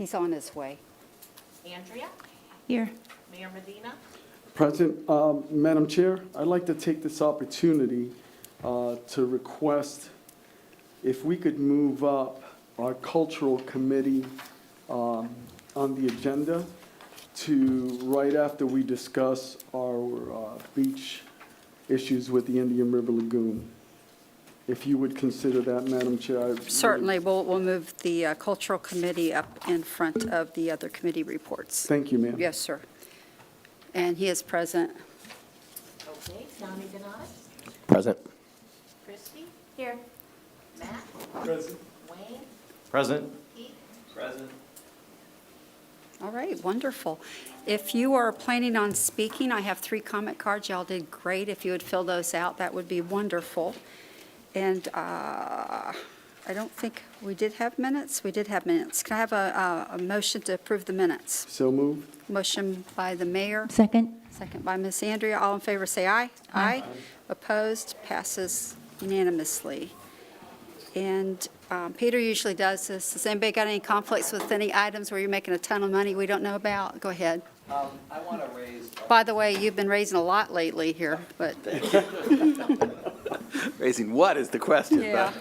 He's on his way. Andrea, Here. Mayor Medina. President, Madam Chair, I'd like to take this opportunity to request if we could move up our cultural committee on the agenda to right after we discuss our beach issues with the Indian River Lagoon. If you would consider that, Madam Chair. Certainly, we'll move the Cultural Committee up in front of the other committee reports. Thank you, ma'am. Yes, sir. And he is present. Okay, Donnie Denatus, Present. Christie. Here. Matt, Present. Wayne, Present. Pete. Present. All right, wonderful. If you are planning on speaking, I have 3 comment cards. Y'all did great. If you would fill those out, that would be wonderful. And I don't think we did have minutes. We did have minutes. Can I have a motion to approve the minutes? So moved. Motion by the mayor, Second. second by Ms. Andrea. All in favor, say aye. Aye. Opposed? Passes unanimously. And Peter usually does this. Has anybody got any conflicts with any items where you're making a ton of money we don't know about? Go ahead. I want to raise. By the way, you've been raising a lot lately here, but Raising what is the question? Yeah.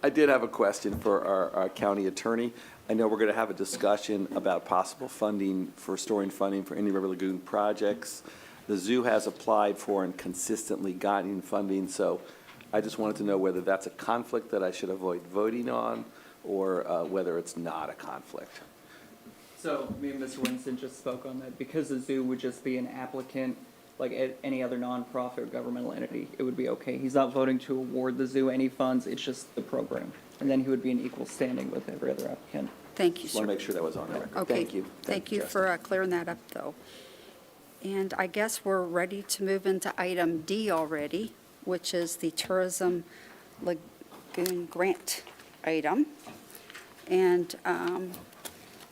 I did have a question for our county attorney. I know we're going to have a discussion about possible funding for storing funding for Indian River Lagoon projects. The zoo has applied for and consistently gotten funding, so I just wanted to know whether that's a conflict that I should avoid voting on, or whether it's not a conflict. So me and Mr. Winston just spoke on that. Because the zoo would just be an applicant, like any other nonprofit or governmental entity, it would be okay. He's not voting to award the zoo any funds, it's just the program. And then he would be in equal standing with every other applicant. thank you, Just want sir. to make sure that was on the record. Okay. Thank you. Thank you Justin. for clearing that up, though. And I guess we're ready to move into item D already, which is the Tourism Lagoon Grant item. And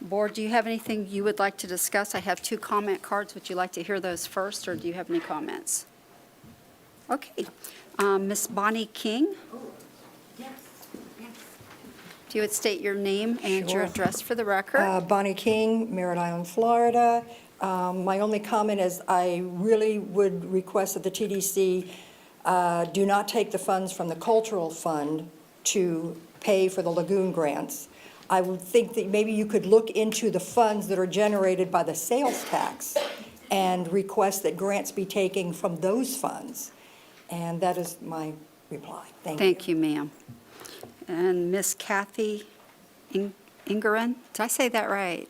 Board, do you have anything you would like to discuss? I have 2 comment cards. Would you like to hear those first, or do you have any comments? Okay. Ms. Bonnie King, Yes, yes. if you would state your name and your Sure. address for the record. Bonnie King, Merritt Island, Florida. My only comment is I really would request that the TDC do not take the funds from the cultural fund to pay for the lagoon grants. I would think that maybe you could look into the funds that are generated by the sales tax and request that grants be taken from those funds. And that is my reply. Thank you. Thank you, ma'am. And Miss Kathy Ingerin, did I say that right?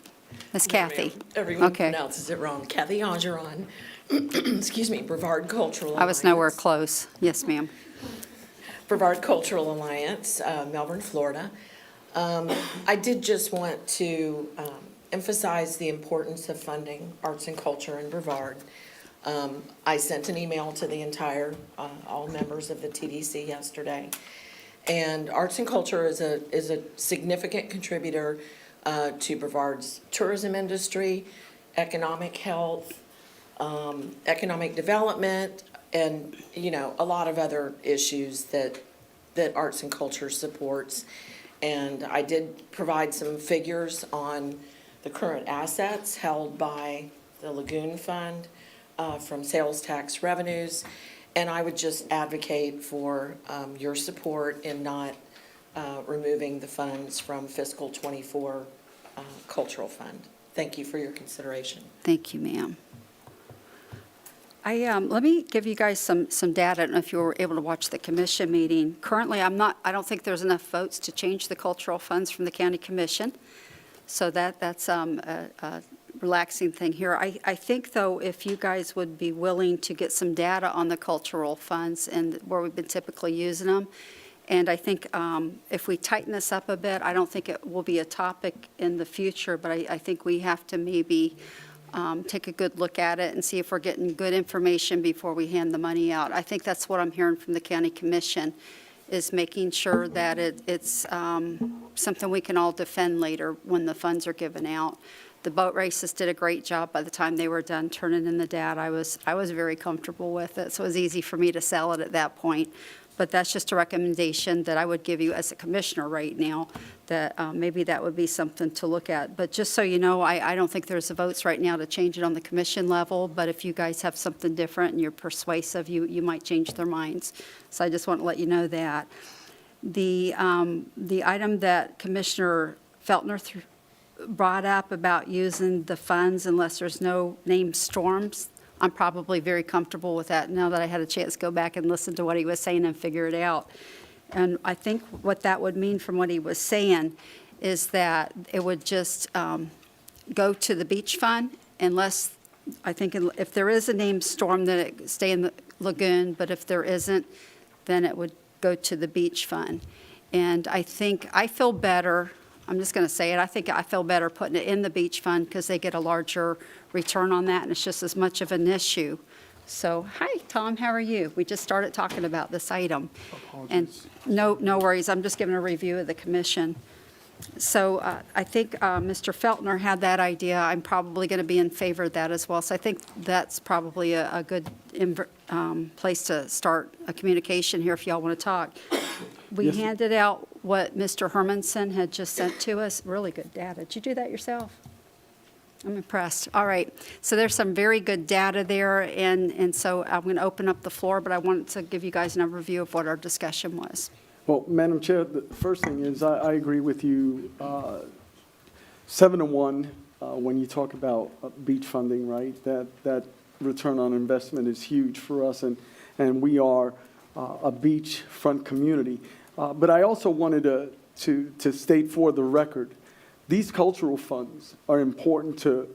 Miss Kathy? Everyone Okay. pronounces it wrong. Kathy Angeron, excuse me, Brevard Cultural I was nowhere Alliance. close. Yes, ma'am. Brevard Cultural Alliance, Melbourne, Florida. I did just want to emphasize the importance of funding arts and culture in Brevard. I sent an email to the entire, all members of the TDC yesterday. And arts and culture is a significant contributor to Brevard's tourism industry, economic health, economic development, and, you know, a lot of other issues that arts and culture supports. And I did provide some figures on the current assets held by the Lagoon Fund from sales tax revenues. And I would just advocate for your support in not removing the funds from fiscal '24 Cultural Fund. Thank you for your consideration. Thank you, ma'am. Let me give you guys some data. I don't know if you were able to watch the commission meeting. Currently, I don't think there's enough votes to change the cultural funds from the county commission. So that's a relaxing thing here. I think, though, if you guys would be willing to get some data on the cultural funds and where we've been typically using them. And I think if we tighten this up a bit, I don't think it will be a topic in the future, but I think we have to maybe take a good look at it and see if we're getting good information before we hand the money out. I think that's what I'm hearing from the county commission, is making sure that it's something we can all defend later when the funds are given out. The boat races did a great job by the time they were done turning in the data. I was very comfortable with it, so it was easy for me to sell it at that point. but that's just a recommendation that I would give you as a commissioner right now, that maybe that would be something to look at. But just so you know, I don't think there's the votes right now to change it on the commission level, but if you guys have something different and you're persuasive, you might change their minds. So I just want to let you know that. The item that Commissioner Feltner brought up about using the funds unless there's no named storms, I'm probably very comfortable with that now that I had a chance to go back and listen to what he was saying and figure it out. And I think what that would mean from what he was saying is that it would just go to the beach fund unless, I think if there is a named storm, then it stay in the lagoon, but if there isn't, then it would go to the beach fund. And I think, I feel better, I'm just going to say it, I think I feel better putting it in the beach fund because they get a larger return on that, and it's just as much of an issue. So, hi, Tom, how are you? We just started talking about this item. And no worries, I'm just giving a review of the commission. So I think Mr. Feltner had that idea. I'm probably going to be in favor of that as well. So I think that's probably a good place to start a communication here if y'all want to talk. We Yes. handed out what Mr. Hermanson had just sent to us. Really good data. Did you do that yourself? I'm impressed. All right. So there's some very good data there, and so I'm going to open up the floor, but I wanted to give you guys an overview of what our discussion was. Well, Madam Chair, the first thing is I agree with you 7-1 when you talk about beach funding, right? That return on investment is huge for us, and we are a beachfront community. But I also wanted to state for the record, these cultural funds are important to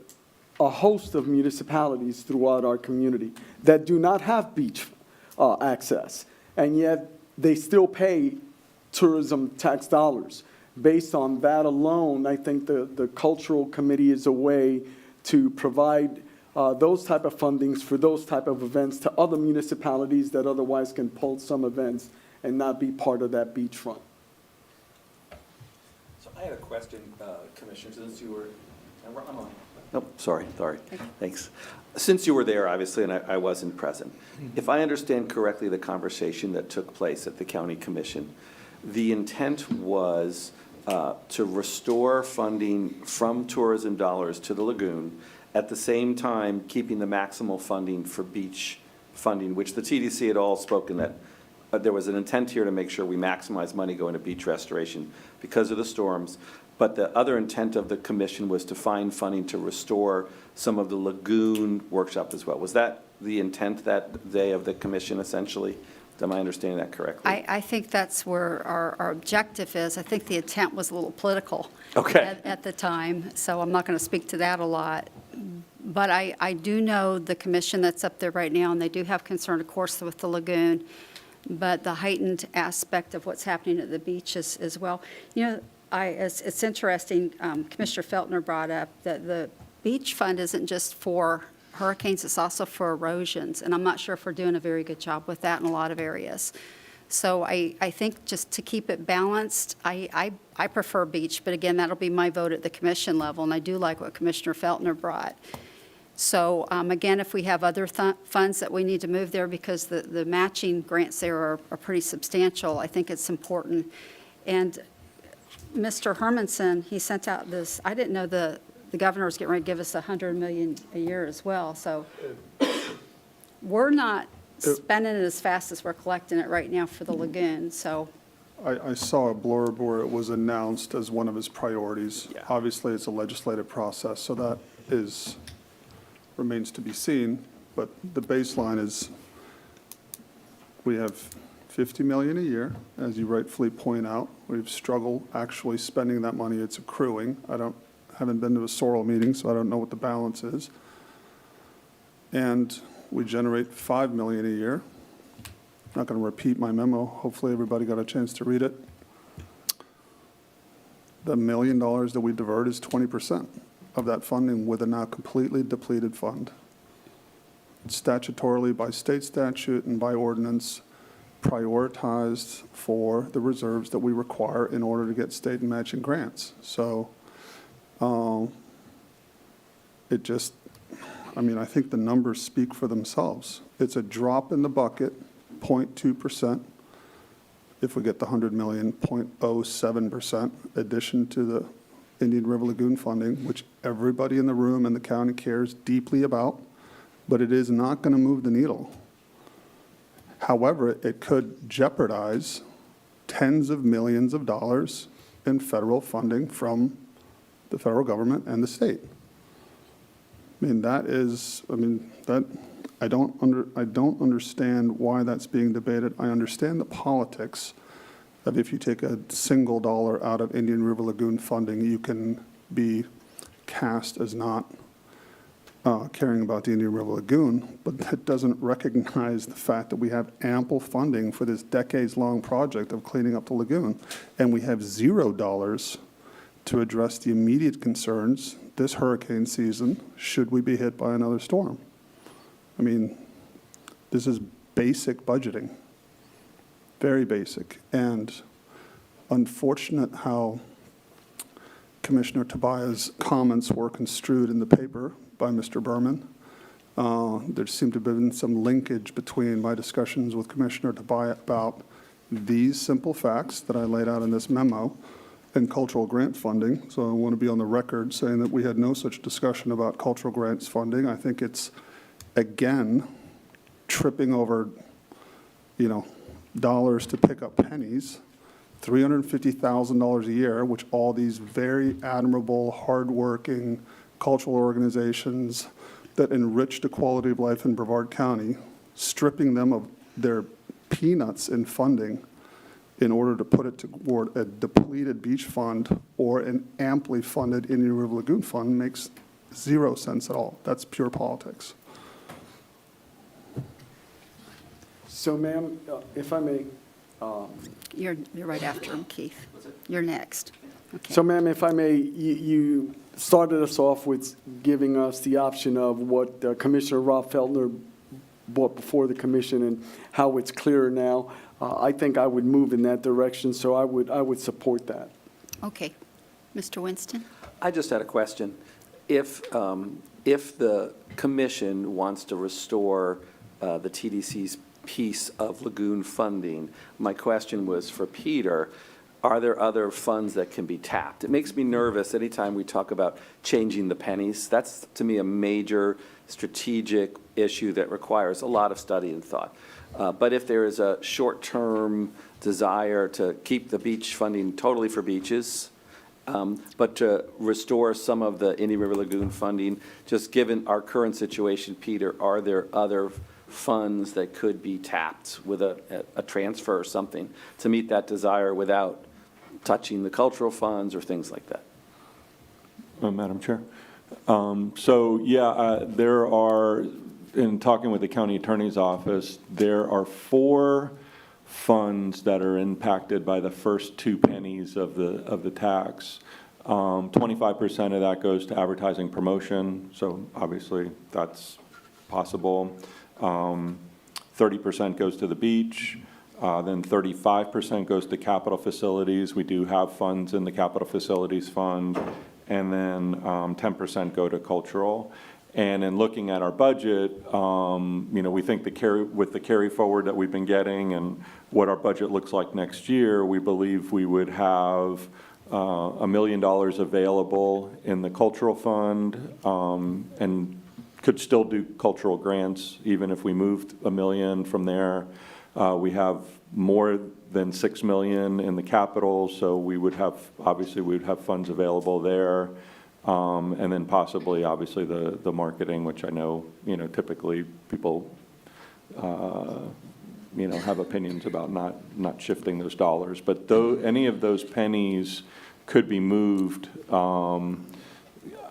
a host of municipalities throughout our community that do not have beach access, and yet they still pay tourism tax dollars. Based on that alone, I think the cultural committee is a way to provide those type of fundings for those type of events to other municipalities that otherwise can pull some events and not be part of that beachfront. So I had a question, Commissioner, since you were, I'm on. Nope, sorry, thanks. Since you were there, obviously, and I wasn't present, if I understand correctly the conversation that took place at the county commission, the intent was to restore funding from tourism dollars to the lagoon, at the same time keeping the maximal funding for beach funding, which the TDC had all spoken that there was an intent here to make sure we maximize money going to beach restoration because of the storms. But the other intent of the commission was to find funding to restore some of the lagoon workshop as well. Was that the intent that day of the commission essentially? Am I understanding that correctly? I think that's where our objective is. I think the intent was a little political Okay. at the time, so I'm not going to speak to that a lot. But I do know the commission that's up there right now, and they do have concern, of course, with the lagoon, but the heightened aspect of what's happening at the beaches as well. You know, it's interesting, Commissioner Feltner brought up that the beach fund isn't just for hurricanes, it's also for erosions, and I'm not sure if we're doing a very good job with that in a lot of areas. So I think just to keep it balanced, I prefer beach, but again, that'll be my vote at the commission level, and I do like what Commissioner Feltner brought. So again, if we have other funds that we need to move there because the matching grants there are pretty substantial, I think it's important. And Mr. Hermanson, he sent out this, I didn't know the governor was getting ready to give us $100 million a year as well. So we're not spending it as fast as we're collecting it right now for the lagoon, so. I saw a blurb where it was announced as one of his priorities. Yeah. Obviously, it's a legislative process, so that remains to be seen, but the baseline is, we have 50 million a year, as you rightfully point out. We've struggled actually spending that money. It's accruing. Haven't been to a Sorrel meeting, so I don't know what the balance is. And we generate 5 million a year. Not going to repeat my memo. Hopefully everybody got a chance to read it. The $1 million that we divert is 20% of that funding with a now completely depleted fund. It's statutorily by state statute and by ordinance prioritized for the reserves that we require in order to get state and matching grants. So I think the numbers speak for themselves. It's a drop in the bucket, 0.2%. if we get the 100 million, 0.07% addition to the Indian River Lagoon funding, which everybody in the room and the county cares deeply about, but it is not going to move the needle. However, it could jeopardize tens of millions of dollars in federal funding from the federal government and the state. I mean, I don't understand why that's being debated. I understand the politics of if you take a single dollar out of Indian River Lagoon funding, you can be cast as not caring about the Indian River Lagoon, but that doesn't recognize the fact that we have ample funding for this decades-long project of cleaning up the lagoon, and we have $0 to address the immediate concerns this hurricane season should we be hit by another storm. I mean, this is basic budgeting, very basic, and unfortunate how Commissioner Tobias' comments were construed in the paper by Mr. Berman. There seemed to have been some linkage between my discussions with Commissioner Tobias about these simple facts that I laid out in this memo and cultural grant funding. So I want to be on the record saying that we had no such discussion about cultural grants funding. I think it's, again, tripping over, dollars to pick up pennies, $350,000 a year, which all these very admirable, hardworking cultural organizations that enrich the quality of life in Brevard County, stripping them of their peanuts in funding in order to put it toward a depleted beach fund or an amply funded Indian River Lagoon fund makes 0 sense at all. That's pure politics. So, ma'am, if I may, You're right after him, Keith. You're next. Okay. so ma'am, if I may, you started us off with giving us the option of what Commissioner Rob Feltner brought before the commission and how it's clearer now. I think I would move in that direction, so I would support that. Okay. Mr. Winston? I just had a question. If the commission wants to restore the TDC's piece of lagoon funding, my question was for Peter, are there other funds that can be tapped? It makes me nervous anytime we talk about changing the pennies. That's, to me, a major strategic issue that requires a lot of study and thought. But if there is a short-term desire to keep the beach funding totally for beaches, but to restore some of the Indian River Lagoon funding, just given our current situation, Peter, are there other funds that could be tapped with a transfer or something to meet that desire without touching the cultural funds or things like that? Madam Chair. There are, in talking with the county attorney's office, there are 4 funds that are impacted by the first 2 pennies of the tax. 25% of that goes to advertising promotion, so obviously that's possible. 30% goes to the beach. Then 35% goes to capital facilities. We do have funds in the capital facilities fund. And then 10% go to cultural. And in looking at our budget, we think with the carry forward that we've been getting and what our budget looks like next year, we believe we would have $1 million available in the cultural fund and could still do cultural grants even if we moved $1 million from there. We have more than $6 million in the capital, so we would have funds available there. And then possibly, obviously, the marketing, which I know, typically people, have opinions about not shifting those dollars. But any of those pennies could be moved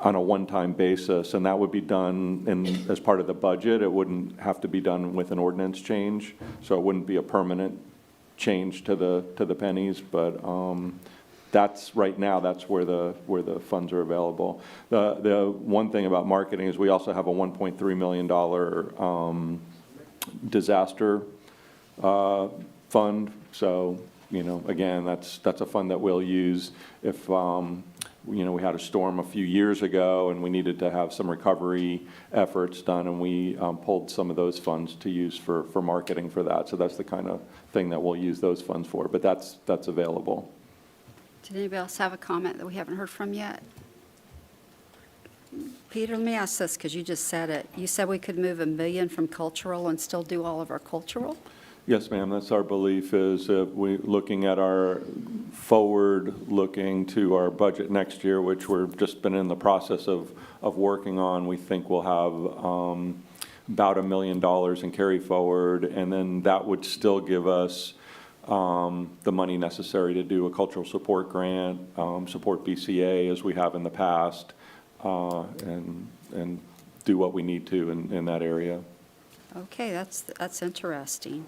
on a one-time basis, and that would be done as part of the budget. It wouldn't have to be done with an ordinance change, so it wouldn't be a permanent change to the pennies. But that's right now. That's where the funds are available. The one thing about marketing is we also have a $1.3 million disaster fund. So again, that's a fund that we'll use if you know, we had a storm a few years ago, and we needed to have some recovery efforts done, and we pulled some of those funds to use for marketing for that. So that's the kind of thing that we'll use those funds for, but that's available. Did anybody else have a comment that we haven't heard from yet? Peter, let me ask this, because you just said it. You said we could move $1 million from cultural and still do all of our cultural? Yes, ma'am, that's our belief, is we, looking at our forward-looking to our budget next year, which we've just been in the process of working on, we think we'll have about $1 million in carry forward, and then that would still give us the money necessary to do a cultural support grant, support BCA as we have in the past, and do what we need to in that area. Okay, that's interesting.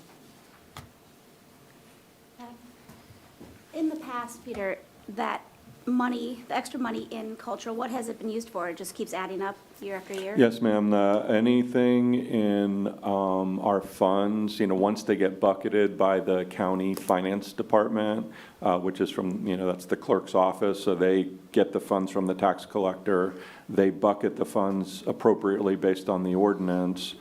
In the past, Peter, that money, the extra money in cultural, what has it been used for? It just keeps adding up year after year? Yes, ma'am. Anything in our funds, you know, once they get bucketed by the county finance department, which is from, you know, that's the clerk's office, so they get the funds from the tax collector. They bucket the funds appropriately based on the ordinance.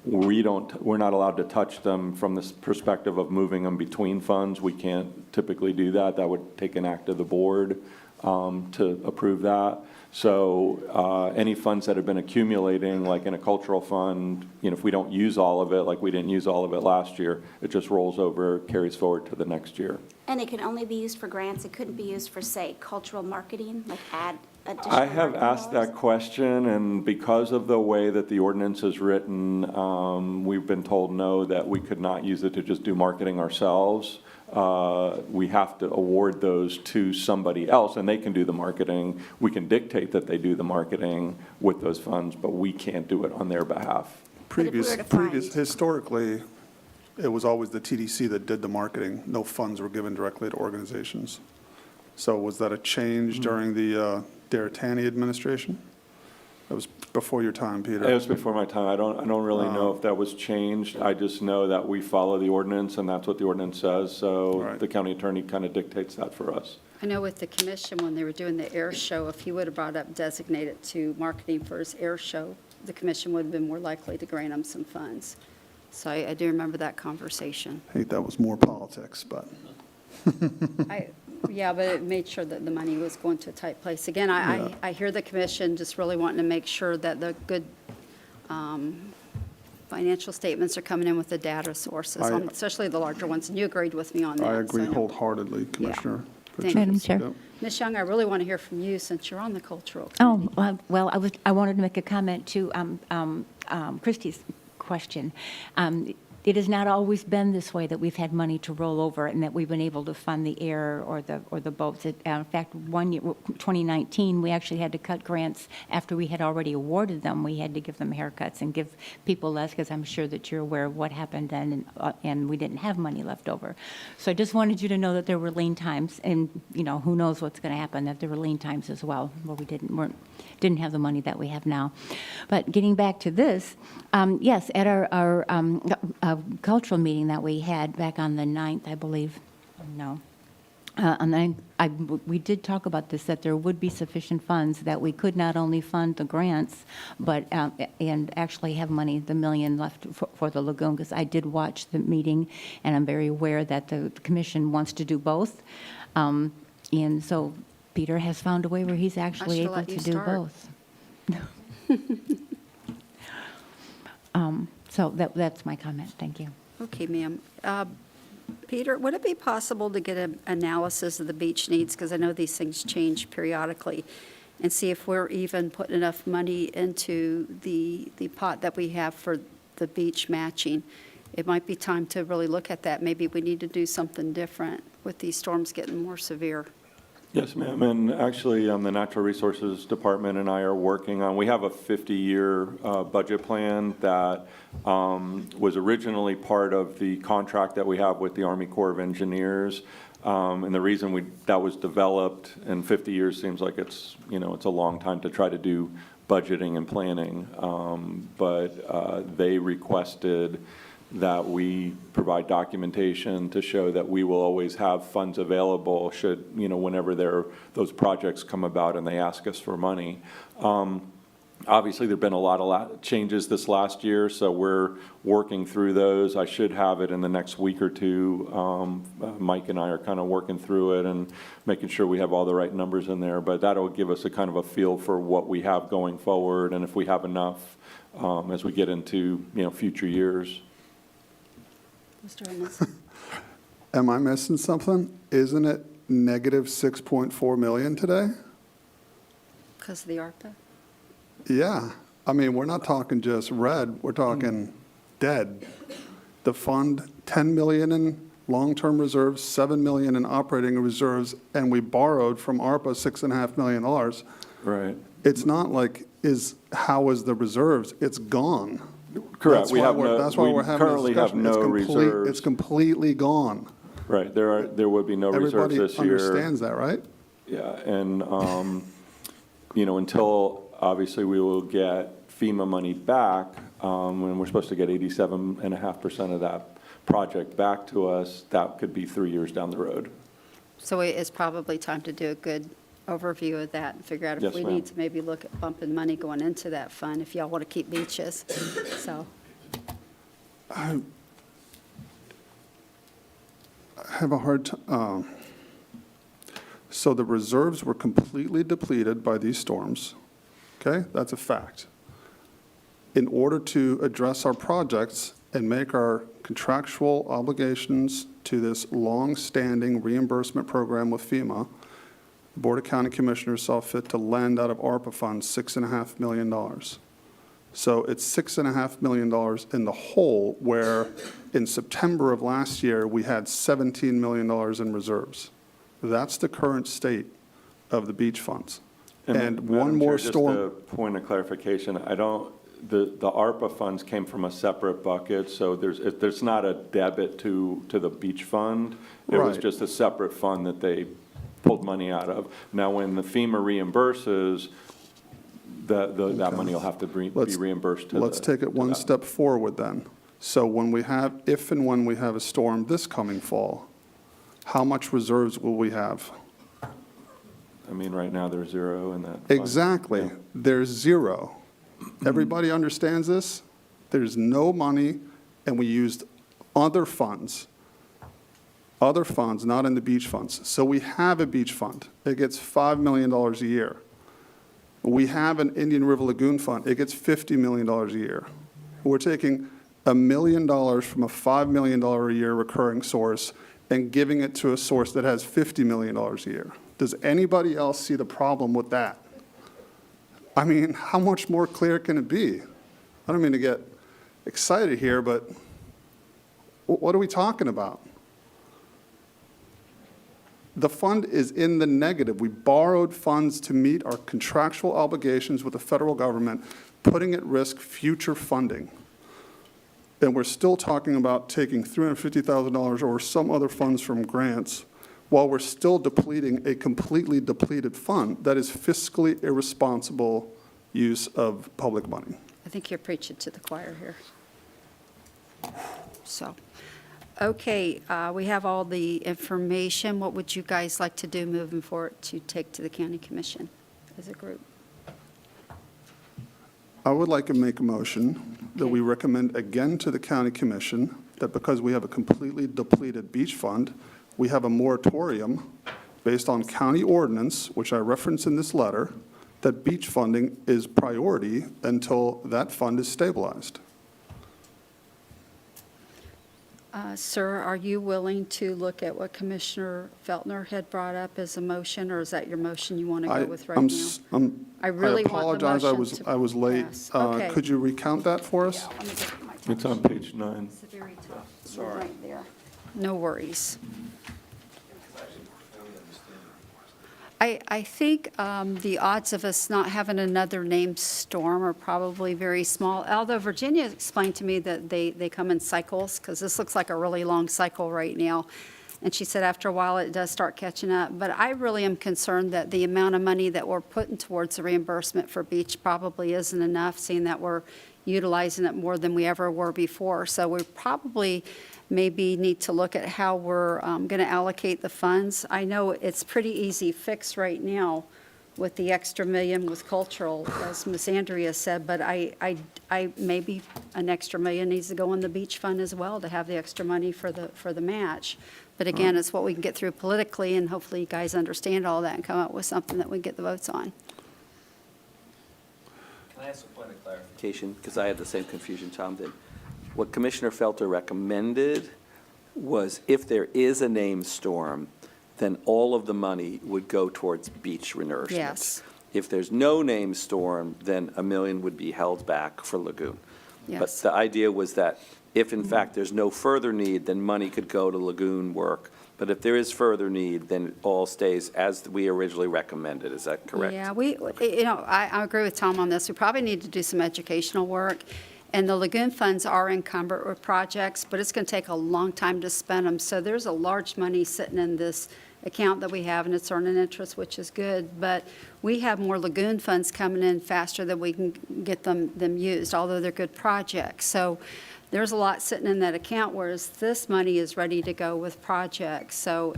We're not allowed to touch them from this perspective of moving them between funds. We can't typically do that. That would take an act of the board to approve that. So any funds that have been accumulating, like in a cultural fund, you know, if we don't use all of it, like we didn't use all of it last year, it just rolls over, carries forward to the next year. And it can only be used for grants? It couldn't be used for, say, cultural marketing, like add additional I have marketing asked dollars? that question, and because of the way that the ordinance is written, we've been told no, that we could not use it to just do marketing ourselves. We have to award those to somebody else, and they can do the marketing. We can dictate that they do the marketing with those funds, but we can't do it on their behalf. But if we were to find- Historically, it was always the TDC that did the marketing. No funds were given directly to organizations. So was that a change during the D'Artagnan administration? That was before your time, Peter. It was before my time. I don't really know if that was changed. I just know that we follow the ordinance, and that's what the ordinance says. So Right. the county attorney kind of dictates that for us. I know with the commission, when they were doing the air show, if he would have brought up designated to marketing for his air show, the commission would have been more likely to grant him some funds. So I do remember that conversation. I think that was more politics, but. Yeah, but it made sure that the money was going to a tight place. Again, I hear the commission just really wanting to make sure that the good financial statements are coming in with the data sources, especially the larger ones, and you agreed with me on that. I agree so know. wholeheartedly, Commissioner. Thank you. Madam Chair. Yep. Ms. Young, I really want to hear from you since you're on the cultural Oh, committee. well, I wanted to make a comment to Christie's question. It has not always been this way, that we've had money to roll over and that we've been able to fund the air or the boats. In fact, one year, 2019, we actually had to cut grants after we had already awarded them. We had to give them haircuts and give people less, because I'm sure that you're aware of what happened then, and we didn't have money left over. So I just wanted you to know that there were lean times, and, you know, who knows what's going to happen, that there were lean times as well, where we didn't have the money that we have now. But getting back to this, yes, at our cultural meeting that we had back on the 9th, I believe, no, we did talk about this, that there would be sufficient funds, that we could not only fund the grants, but, and actually have money, the $1 million left for the lagoon, because I did watch the meeting, and I'm very aware that the commission wants to do both. And so Peter has found a way where he's actually should've able let to you do start. both. So that's my comment. Thank you. Okay, ma'am. Peter, would it be possible to get an analysis of the beach needs, because I know these things change periodically, and see if we're even putting enough money into the pot that we have for the beach matching? It might be time to really look at that. Maybe we need to do something different with these storms getting more severe. Yes, ma'am, and actually, the Natural Resources Department and I are working on, we have a 50-year budget plan that was originally part of the contract that we have with the Army Corps of Engineers. And the reason that was developed, and 50 years seems like it's, you know, it's a long time to try to do budgeting and planning. But they requested that we provide documentation to show that we will always have funds available should, whenever those projects come about and they ask us for money. Obviously, there've been a lot of changes this last year, so we're working through those. I should have it in the next week or two. Mike and I are kind of working through it and making sure we have all the right numbers in there, but that'll give us a kind of a feel for what we have going forward and if we have enough as we get into, future years. Mr. Ennis? Am I missing something? Isn't it negative 6.4 million today? Because of the ARPA? Yeah. I mean, we're not talking just red, we're talking dead. The fund, 10 million in long-term reserves, 7 million in operating reserves, and we borrowed from ARPA $6.5 million. Right. It's not like, how is the reserves? It's gone. Correct. That's why we're having a currently have discussion. no reserves. It's completely gone. Right, there would be no reserves this year. Everybody understands that, right? Yeah, and, until, obviously, we will get FEMA money back, when we're supposed to get 87.5% of that project back to us, that could be 3 years down the road. So it's probably time to do a good overview of that and figure out if Yes, we ma'am. need to maybe look at bumping money going into that fund if y'all want to keep beaches. So, I have a hard time. So the reserves were completely depleted by these storms. Okay, that's a fact. In order to address our projects and make our contractual obligations to this long-standing reimbursement program with FEMA, the Board of County Commissioners saw fit to lend out of ARPA funds $6.5 million. So it's $6.5 million in the hole, where in September of last year, we had $17 million in reserves. That's the current state of the beach funds. And one Madam more Chair, storm. Just a point of clarification, the ARPA funds came from a separate bucket, so there's not a debit to the beach fund. It was Right. just a separate fund that they pulled money out of. Now, when the FEMA reimburses, that money will have to be reimbursed to Let's take it one that. step forward then. So if and when we have a storm this coming fall, how much reserves will we have? I mean, right now, there's zero in that. fund. Exactly. Yeah. There's zero. Everybody understands this? There's no money, and we used other funds, not in the beach funds. So we have a beach fund. It gets $5 million a year. We have an Indian River Lagoon fund. It gets $50 million a year. We're taking $1 million from a $5 million a year recurring source and giving it to a source that has $50 million a year. Does anybody else see the problem with that? I mean, how much more clear can it be? I don't mean to get excited here, but what are we talking about? The fund is in the negative. We borrowed funds to meet our contractual obligations with the federal government, putting at risk future funding. And we're still talking about taking $350,000 or some other funds from grants while we're still depleting a completely depleted fund. That is fiscally irresponsible use of public money. I think you're preaching to the choir here. So, okay, we have all the information. What would you guys like to do moving forward to take to the county commission as a group? I would like to make a motion that we recommend again to the county commission that because we have a completely depleted beach fund, we have a moratorium based on county ordinance, which I reference in this letter, that beach funding is priority until that fund is stabilized. Sir, are you willing to look at what Commissioner Feltner had brought up as a motion, or is that your motion you want to go with right now? I really want the apologize, motion to I was late. pass. Okay. Could you recount that for us? Let me get my It's time. on page 9. It's the very top. Sorry. Right there. No worries. I think the odds of us not having another named storm are probably very small, although Virginia explained to me that they come in cycles, because this looks like a really long cycle right now. And she said after a while it does start catching up. But I really am concerned that the amount of money that we're putting towards the reimbursement for beach probably isn't enough, seeing that we're utilizing it more than we ever were before. So we probably maybe need to look at how we're going to allocate the funds. I know it's pretty easy fix right now with the extra million with cultural, as Ms. Andrea said, but I maybe an extra million needs to go in the beach fund as well to have the extra money for the match. But again, it's what we can get through politically, and hopefully you guys understand all that and come up with something that we can get the votes on. Can I ask a point of clarification? Because I had the same confusion Tom did. What Commissioner Felter recommended was if there is a named storm, then all of the money would go towards beach renourishment. Yes. If there's no named storm, then $1 million would be held back for lagoon. But Yes. the idea was that if in fact there's no further need, then money could go to lagoon work. But if there is further need, then it all stays as we originally recommended. Is that correct? Yeah, I agree with Tom on this. We probably need to do some educational work. And the lagoon funds are encumbered with projects, but it's going to take a long time to spend them. So there's a large money sitting in this account that we have, and it's earning interest, which is good. But we have more lagoon funds coming in faster than we can get them used, although they're good projects. So there's a lot sitting in that account, whereas this money is ready to go with projects. So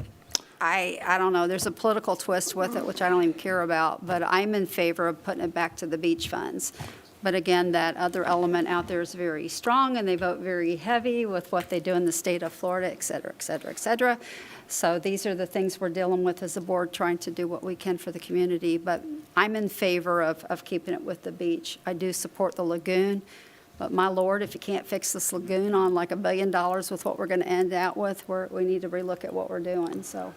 I don't know, there's a political twist with it, which I don't even care about, but I'm in favor of putting it back to the beach funds. But again, that other element out there is very strong, and they vote very heavy with what they do in the state of Florida, et cetera, et cetera, et cetera. So these are the things we're dealing with as a board, trying to do what we can for the community. But I'm in favor of keeping it with the beach. I do support the lagoon, but my lord, if you can't fix this lagoon on like $1 billion with what we're going to end out with, we need to relook at what we're doing, so.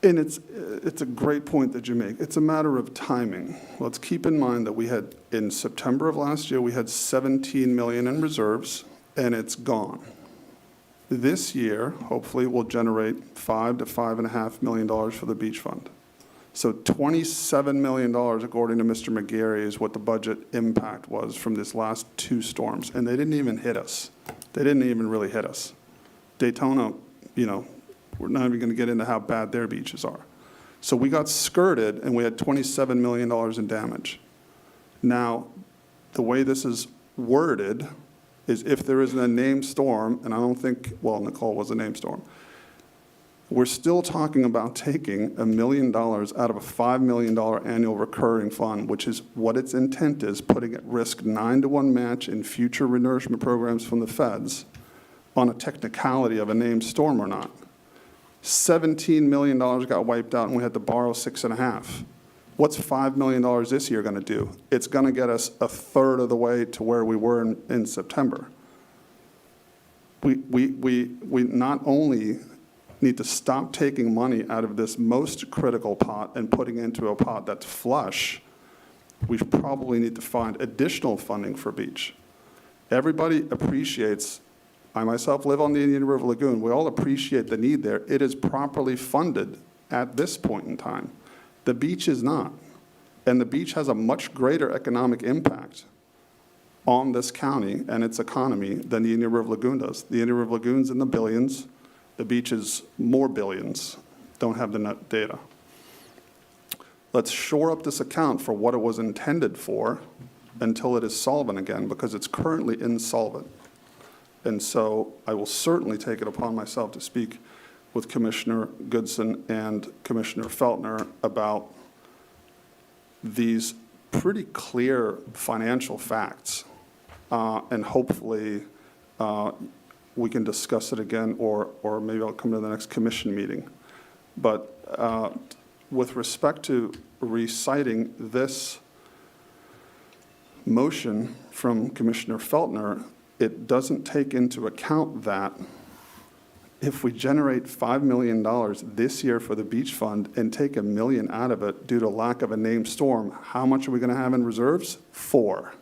And it's a great point that you make. It's a matter of timing. Let's keep in mind that we had, in September of last year, we had 17 million in reserves, and it's gone. This year, hopefully, we'll generate $5 to $5.5 million for the beach fund. So $27 million, according to Mr. McGarry, is what the budget impact was from this last two storms. And they didn't even hit us. They didn't even really hit us. Daytona, we're not even going to get into how bad their beaches are. So we got skirted, and we had $27 million in damage. Now, the way this is worded is if there isn't a named storm, and I don't think, well, Nicole was a named storm, we're still talking about taking $1 million out of a $5 million annual recurring fund, which is what its intent is, putting at risk 9-to-1 match in future renourishment programs from the feds on a technicality of a named storm or not. $17 million got wiped out, and we had to borrow $6.5 million. What's $5 million this year going to do? It's going to get us a third of the way to where we were in September. We not only need to stop taking money out of this most critical pot and putting into a pot that's flush, we probably need to find additional funding for beach. Everybody appreciates, I myself live on the Indian River Lagoon, we all appreciate the need there. It is properly funded at this point in time. The beach is not. And the beach has a much greater economic impact on this county and its economy than the Indian River Lagoon does. The Indian River Lagoon's in the billions. The beach is more billions. Don't have the net data. Let's shore up this account for what it was intended for until it is solvent again, because it's currently insolvent. And so I will certainly take it upon myself to speak with Commissioner Goodson and Commissioner Feltner about these pretty clear financial facts. And hopefully we can discuss it again, or maybe I'll come to the next commission meeting. But with respect to reciting this motion from Commissioner Feltner, it doesn't take into account that if we generate $5 million this year for the beach fund and take $1 million out of it due to lack of a named storm, how much are we going to have in reserves? 4.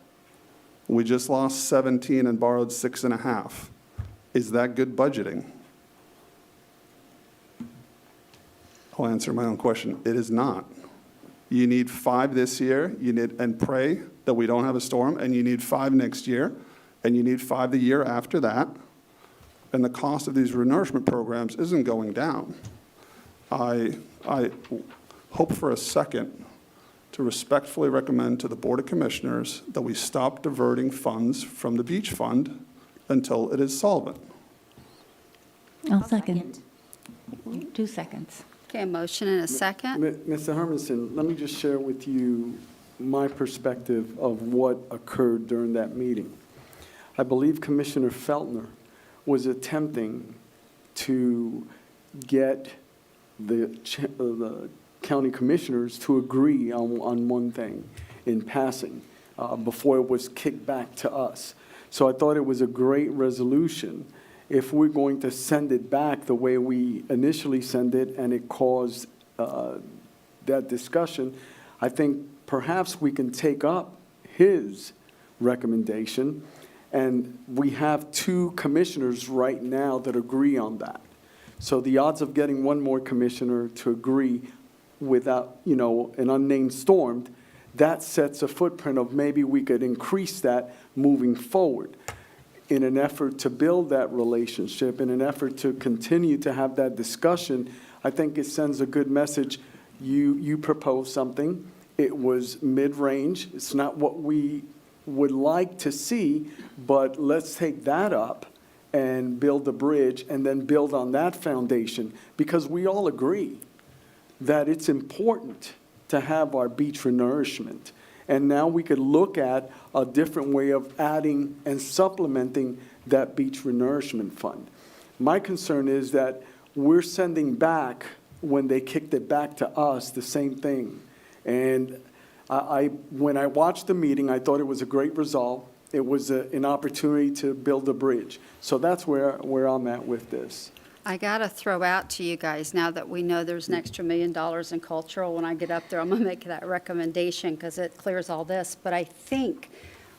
We just lost 17 and borrowed 6.5. Is that good budgeting? I'll answer my own question. It is not. You need 5 this year, and pray that we don't have a storm, and you need 5 next year, and you need 5 the year after that, and the cost of these renourishment programs isn't going down. I hope for a second to respectfully recommend to the Board of Commissioners that we stop diverting funds from the beach fund until it is solvent. I'll second. 2 seconds. Okay, a motion and a second. Mr. Hermanson, let me just share with you my perspective of what occurred during that meeting. I believe Commissioner Feltner was attempting to get the county commissioners to agree on one thing in passing before it was kicked back to us. So I thought it was a great resolution. If we're going to send it back the way we initially sent it and it caused that discussion, I think perhaps we can take up his recommendation. And we have 2 commissioners right now that agree on that. So the odds of getting one more commissioner to agree without, an unnamed storm, that sets a footprint of maybe we could increase that moving forward in an effort to build that relationship, in an effort to continue to have that discussion. I think it sends a good message. You proposed something. It was mid-range. It's not what we would like to see, but let's take that up and build a bridge and then build on that foundation, because we all agree that it's important to have our beach renourishment. And now we could look at a different way of adding and supplementing that beach renourishment fund. My concern is that we're sending back, when they kicked it back to us, the same thing. And when I watched the meeting, I thought it was a great resolve. It was an opportunity to build a bridge. So that's where I'm at with this. I got to throw out to you guys, now that we know there's an extra $1 million in cultural, when I get up there, I'm going to make that recommendation because it clears all this. But I think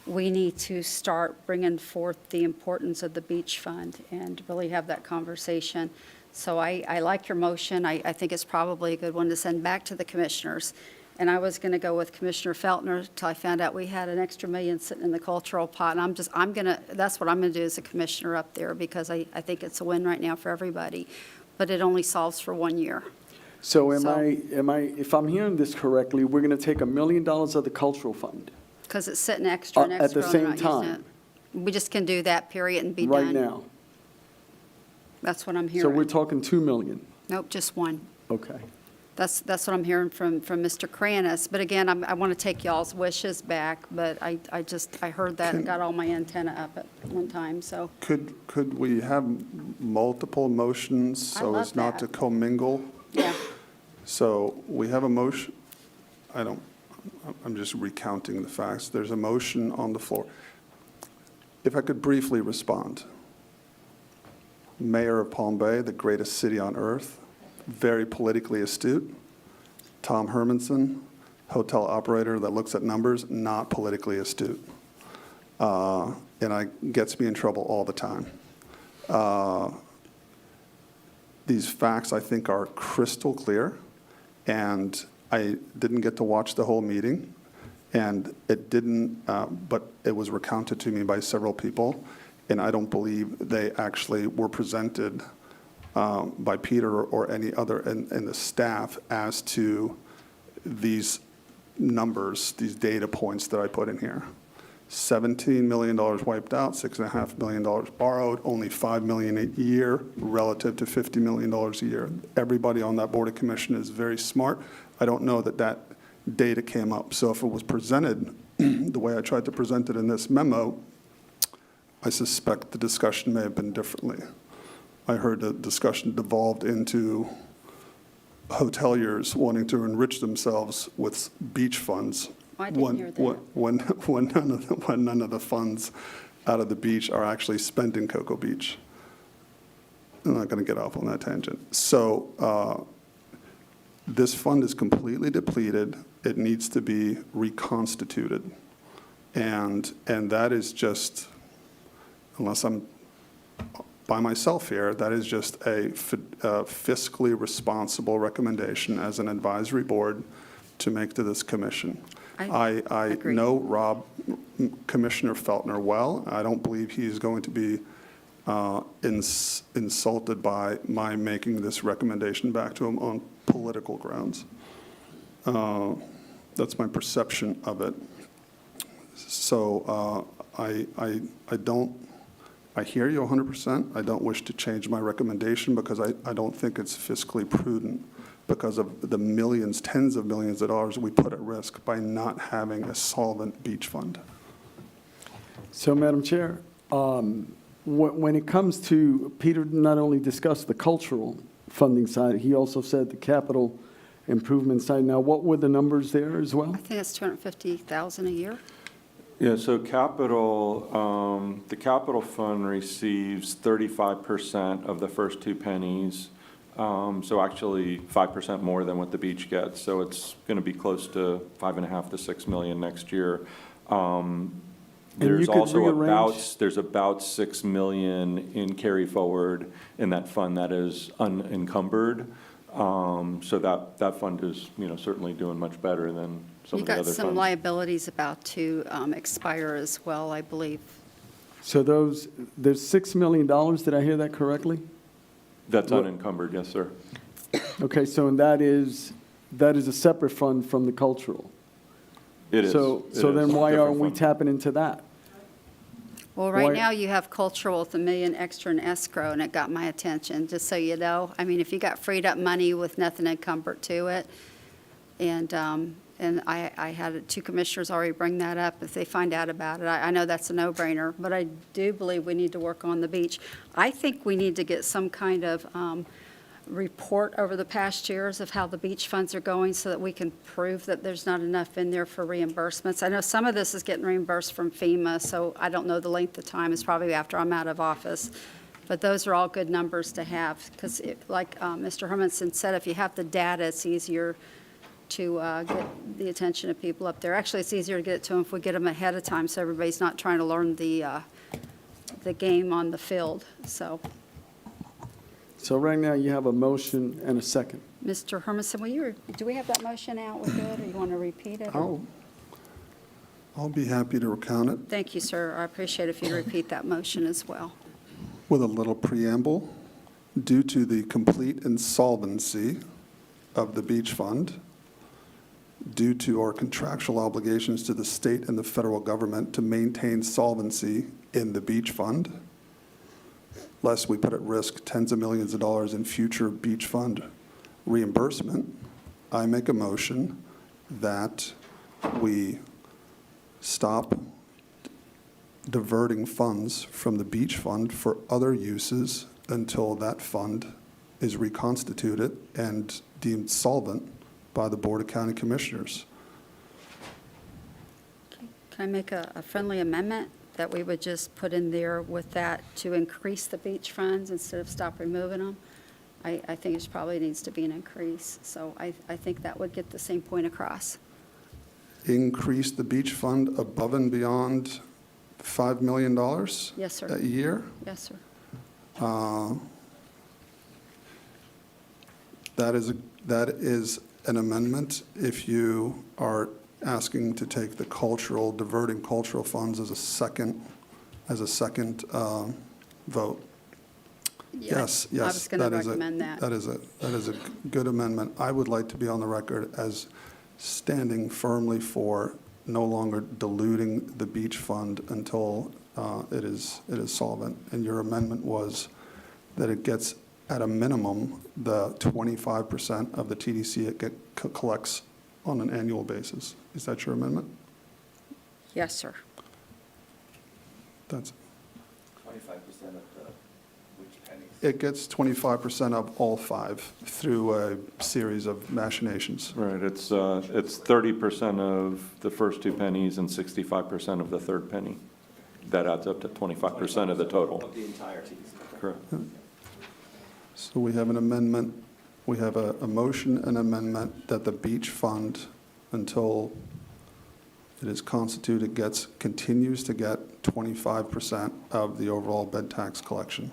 we need to start bringing forth the importance of the beach fund and really have that conversation. So I like your motion. I think it's probably a good one to send back to the commissioners. And I was going to go with Commissioner Feltner until I found out we had an extra $1 million sitting in the cultural pot. And that's what I'm going to do as a commissioner up there, because I think it's a win right now for everybody. But it only solves for 1 year. So if I'm hearing this correctly, we're going to take $1 million of the cultural fund Because it's sitting extra and at extra. the and they're same not using time, it. We just can do that, period, and be done. right now. That's what I'm So we're hearing. talking 2 million. Nope, just one. Okay. That's what I'm hearing from Mr. Kranis. But again, I want to take y'all's wishes back, but I heard that and got all my antenna up at one time, so. Could we have multiple motions I so love as not to that. commingle? Yeah. So we have a motion, I'm just recounting the facts. There's a motion on the floor. If I could briefly respond. Mayor of Palm Bay, the greatest city on earth, very politically astute. Tom Hermanson, hotel operator that looks at numbers, not politically astute. And gets me in trouble all the time. These facts, I think, are crystal clear, and I didn't get to watch the whole meeting, and it didn't, but it was recounted to me by several people, and I don't believe they actually were presented by Peter or any other in the staff as to these numbers, these data points that I put in here. $17 million wiped out, $6.5 million borrowed, only $5 million a year relative to $50 million a year. Everybody on that Board of Commission is very smart. I don't know that data came up. So if it was presented the way I tried to present it in this memo, I suspect the discussion may have been differently. I heard the discussion devolved into hoteliers wanting to enrich themselves with beach funds. I didn't hear that. When none of the funds out of the beach are actually spent in Cocoa Beach. I'm not going to get off on that tangent. So this fund is completely depleted. It needs to be reconstituted. And that is just, unless I'm by myself here, that is just a fiscally responsible recommendation as an advisory board to make to this commission. I agree. know Commissioner Feltner well. I don't believe he's going to be insulted by my making this recommendation back to him on political grounds. That's my perception of it. So I don't, I hear you 100%. I don't wish to change my recommendation because I don't think it's fiscally prudent because of the millions, tens of millions of dollars we put at risk by not having a solvent beach fund. So, Madam Chair, when it comes to, Peter not only discussed the cultural funding side, he also said the capital improvement side. Now, what were the numbers there as well? I think it's $250,000 a year. Yeah, so capital, the capital fund receives 35% of the first two pennies. So actually 5% more than what the beach gets. So it's going to be close to 5.5 to 6 million next year. There's could also rearrange- there's about 6 million in carry forward in that fund that is unencumbered. So that fund is, certainly doing much better than some You of the other got funds. some liabilities about to expire as well, I believe. So there's $6 million, did I hear that correctly? That's What- unencumbered, yes, sir. Okay, so and that is a separate fund from the cultural? It is. So It then is. why Different aren't we fund. tapping into that? Well, right Why- now you have cultural with $1 million extra in escrow, and it got my attention, just so you know. I mean, if you got freed up money with nothing encumbered to it, and I had 2 commissioners already bring that up, if they find out about it, I know that's a no-brainer, but I do believe we need to work on the beach. I think we need to get some kind of report over the past years of how the beach funds are going so that we can prove that there's not enough in there for reimbursements. I know some of this is getting reimbursed from FEMA, so I don't know the length of time. It's probably after I'm out of office. But those are all good numbers to have because like Mr. Hermanson said, if you have the data, it's easier to get the attention of people up there. Actually, it's easier to get it to them if we get them ahead of time so everybody's not trying to learn the game on the field. So right now you have a motion and a second. Mr. Hermanson, do we have that motion out? We're good, or you want to repeat it? I'll be happy to recount it Thank you, sir. I appreciate if you repeat that motion as well. with a little preamble. Due to the complete insolvency of the beach fund, due to our contractual obligations to the state and the federal government to maintain solvency in the beach fund, lest we put at risk tens of millions of dollars in future beach fund reimbursement, I make a motion that we stop diverting funds from the beach fund for other uses until that fund is reconstituted and deemed solvent by the Board of County Commissioners. Can I make a friendly amendment that we would just put in there with that to increase the beach funds instead of stop removing them? I think it probably needs to be an increase, so I think that would get the same point across. Increase the beach fund above and beyond $5 million Yes, sir. a year? Yes, sir. That is an amendment if you are asking to take the diverting cultural funds as a second vote. Yeah, Yes, I was going to that is a- recommend that. That is a good amendment. I would like to be on the record as standing firmly for no longer diluting the beach fund until it is solvent. And your amendment was that it gets, at a minimum, the 25% of the TDC it collects on an annual basis. Is that your amendment? Yes, sir. That's, 25% of the, which pennies? it gets 25% of all 5 through a series of machinations. Right, it's 30% of the first 2 pennies and 65% of the third penny. That adds up to 25% of the total. Of the entire TDC. Correct. So we have an amendment, we have a motion and amendment that the beach fund, until it is constituted, continues to get 25% of the overall bed tax collection.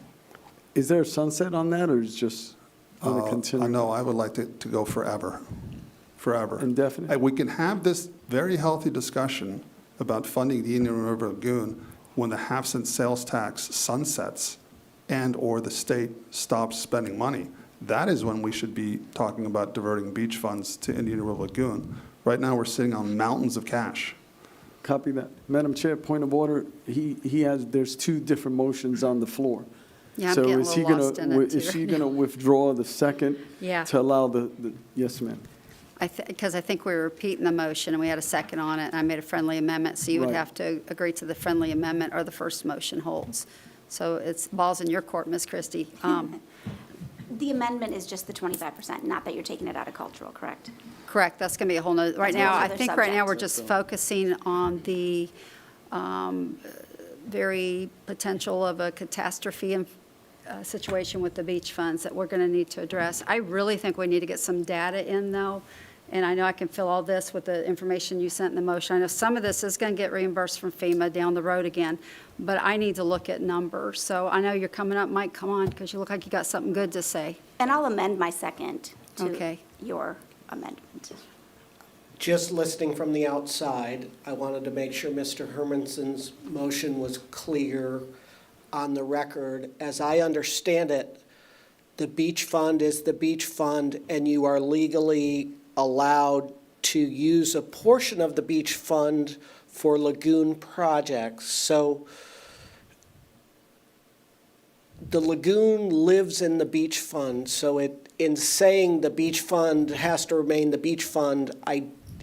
Is there a sunset on that, or is it just on a I continuing? know, I would like to go forever, forever. Indefinite? We can have this very healthy discussion about funding the Indian River Lagoon when the half-cent sales tax sunsets and/or the state stops spending money. That is when we should be talking about diverting beach funds to Indian River Lagoon. Right now, we're sitting on mountains of cash. Copy that. Madam Chair, point of order, there's two different motions on the floor. Yeah, I'm getting a little lost in it, too. Is she going to withdraw the second? Yeah. To allow yes, ma'am. Because I think we were repeating the motion, and we had a second on it, and I made a friendly amendment, so you would Right. have to agree to the friendly amendment or the first motion holds. So it's balls in your court, Ms. Christie. The amendment is just the 25%, not that you're taking it out of cultural, correct? Correct, that's going to be a whole nother, right That's a now, whole I other think right now we're subject. just focusing on the very potential of a catastrophe situation with the beach funds that we're going to need to address. I really think we need to get some data in, though, and I know I can fill all this with the information you sent in the motion. I know some of this is going to get reimbursed from FEMA down the road again, but I need to look at numbers. So I know you're coming up, Mike, come on, because you look like you got something good to say. And I'll amend my second to Okay. your amendment. Just listening from the outside, I wanted to make sure Mr. Hermanson's motion was clear on the record. As I understand it, the beach fund is the beach fund, and you are legally allowed to use a portion of the beach fund for lagoon projects. So the lagoon lives in the beach fund, so in saying the beach fund has to remain the beach fund,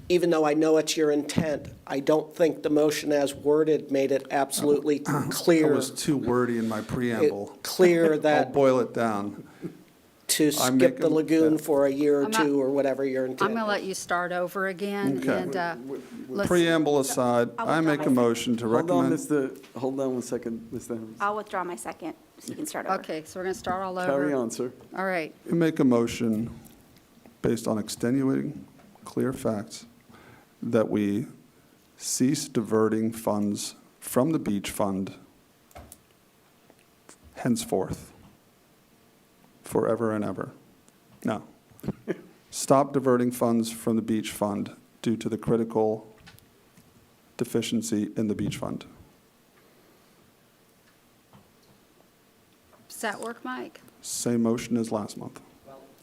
even though I know it's your intent, I don't think the motion as worded made it absolutely I clear. was too wordy in my preamble. Clear I'll that boil it down. to I skip make the a- lagoon for a year or I'm not- two, or whatever your intent I'm going to let is. you start over again, Okay. and let's, Preamble aside, I make a motion to Hold on, recommend. hold on one second, Mr. Helms. I'll withdraw my second, so you can start over. okay, so we're going to start all over. Carry on, sir. All right, I make a motion based on extenuating, clear facts, that we cease diverting funds from the beach fund henceforth, forever and ever. No. Stop diverting funds from the beach fund due to the critical deficiency in the beach fund. does that work, Mike? Same motion as last month.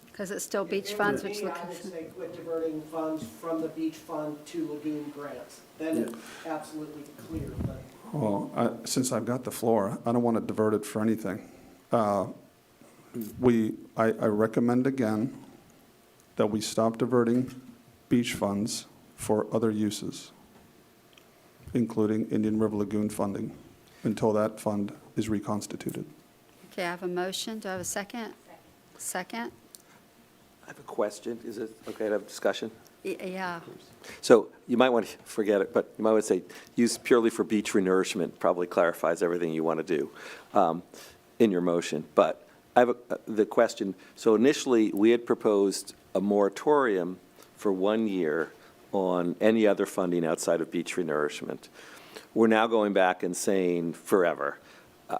Because it's still beach If funds, it which were me, look, I would say quit diverting funds from the beach fund to lagoon grants. Then it's absolutely clear, but. Well, since I've got the floor, I don't want to divert it for anything. I recommend again that we stop diverting beach funds for other uses, including Indian River Lagoon funding, until that fund is reconstituted. okay, I have a motion, do I have a second? Second? I have a question. Is it okay to have discussion? Yeah, So you might want to forget it, but you might want to say, use purely for beach renourishment, probably clarifies everything you want to do in your motion. But I have the question, so initially, we had proposed a moratorium for 1 year on any other funding outside of beach renourishment. We're now going back and saying forever.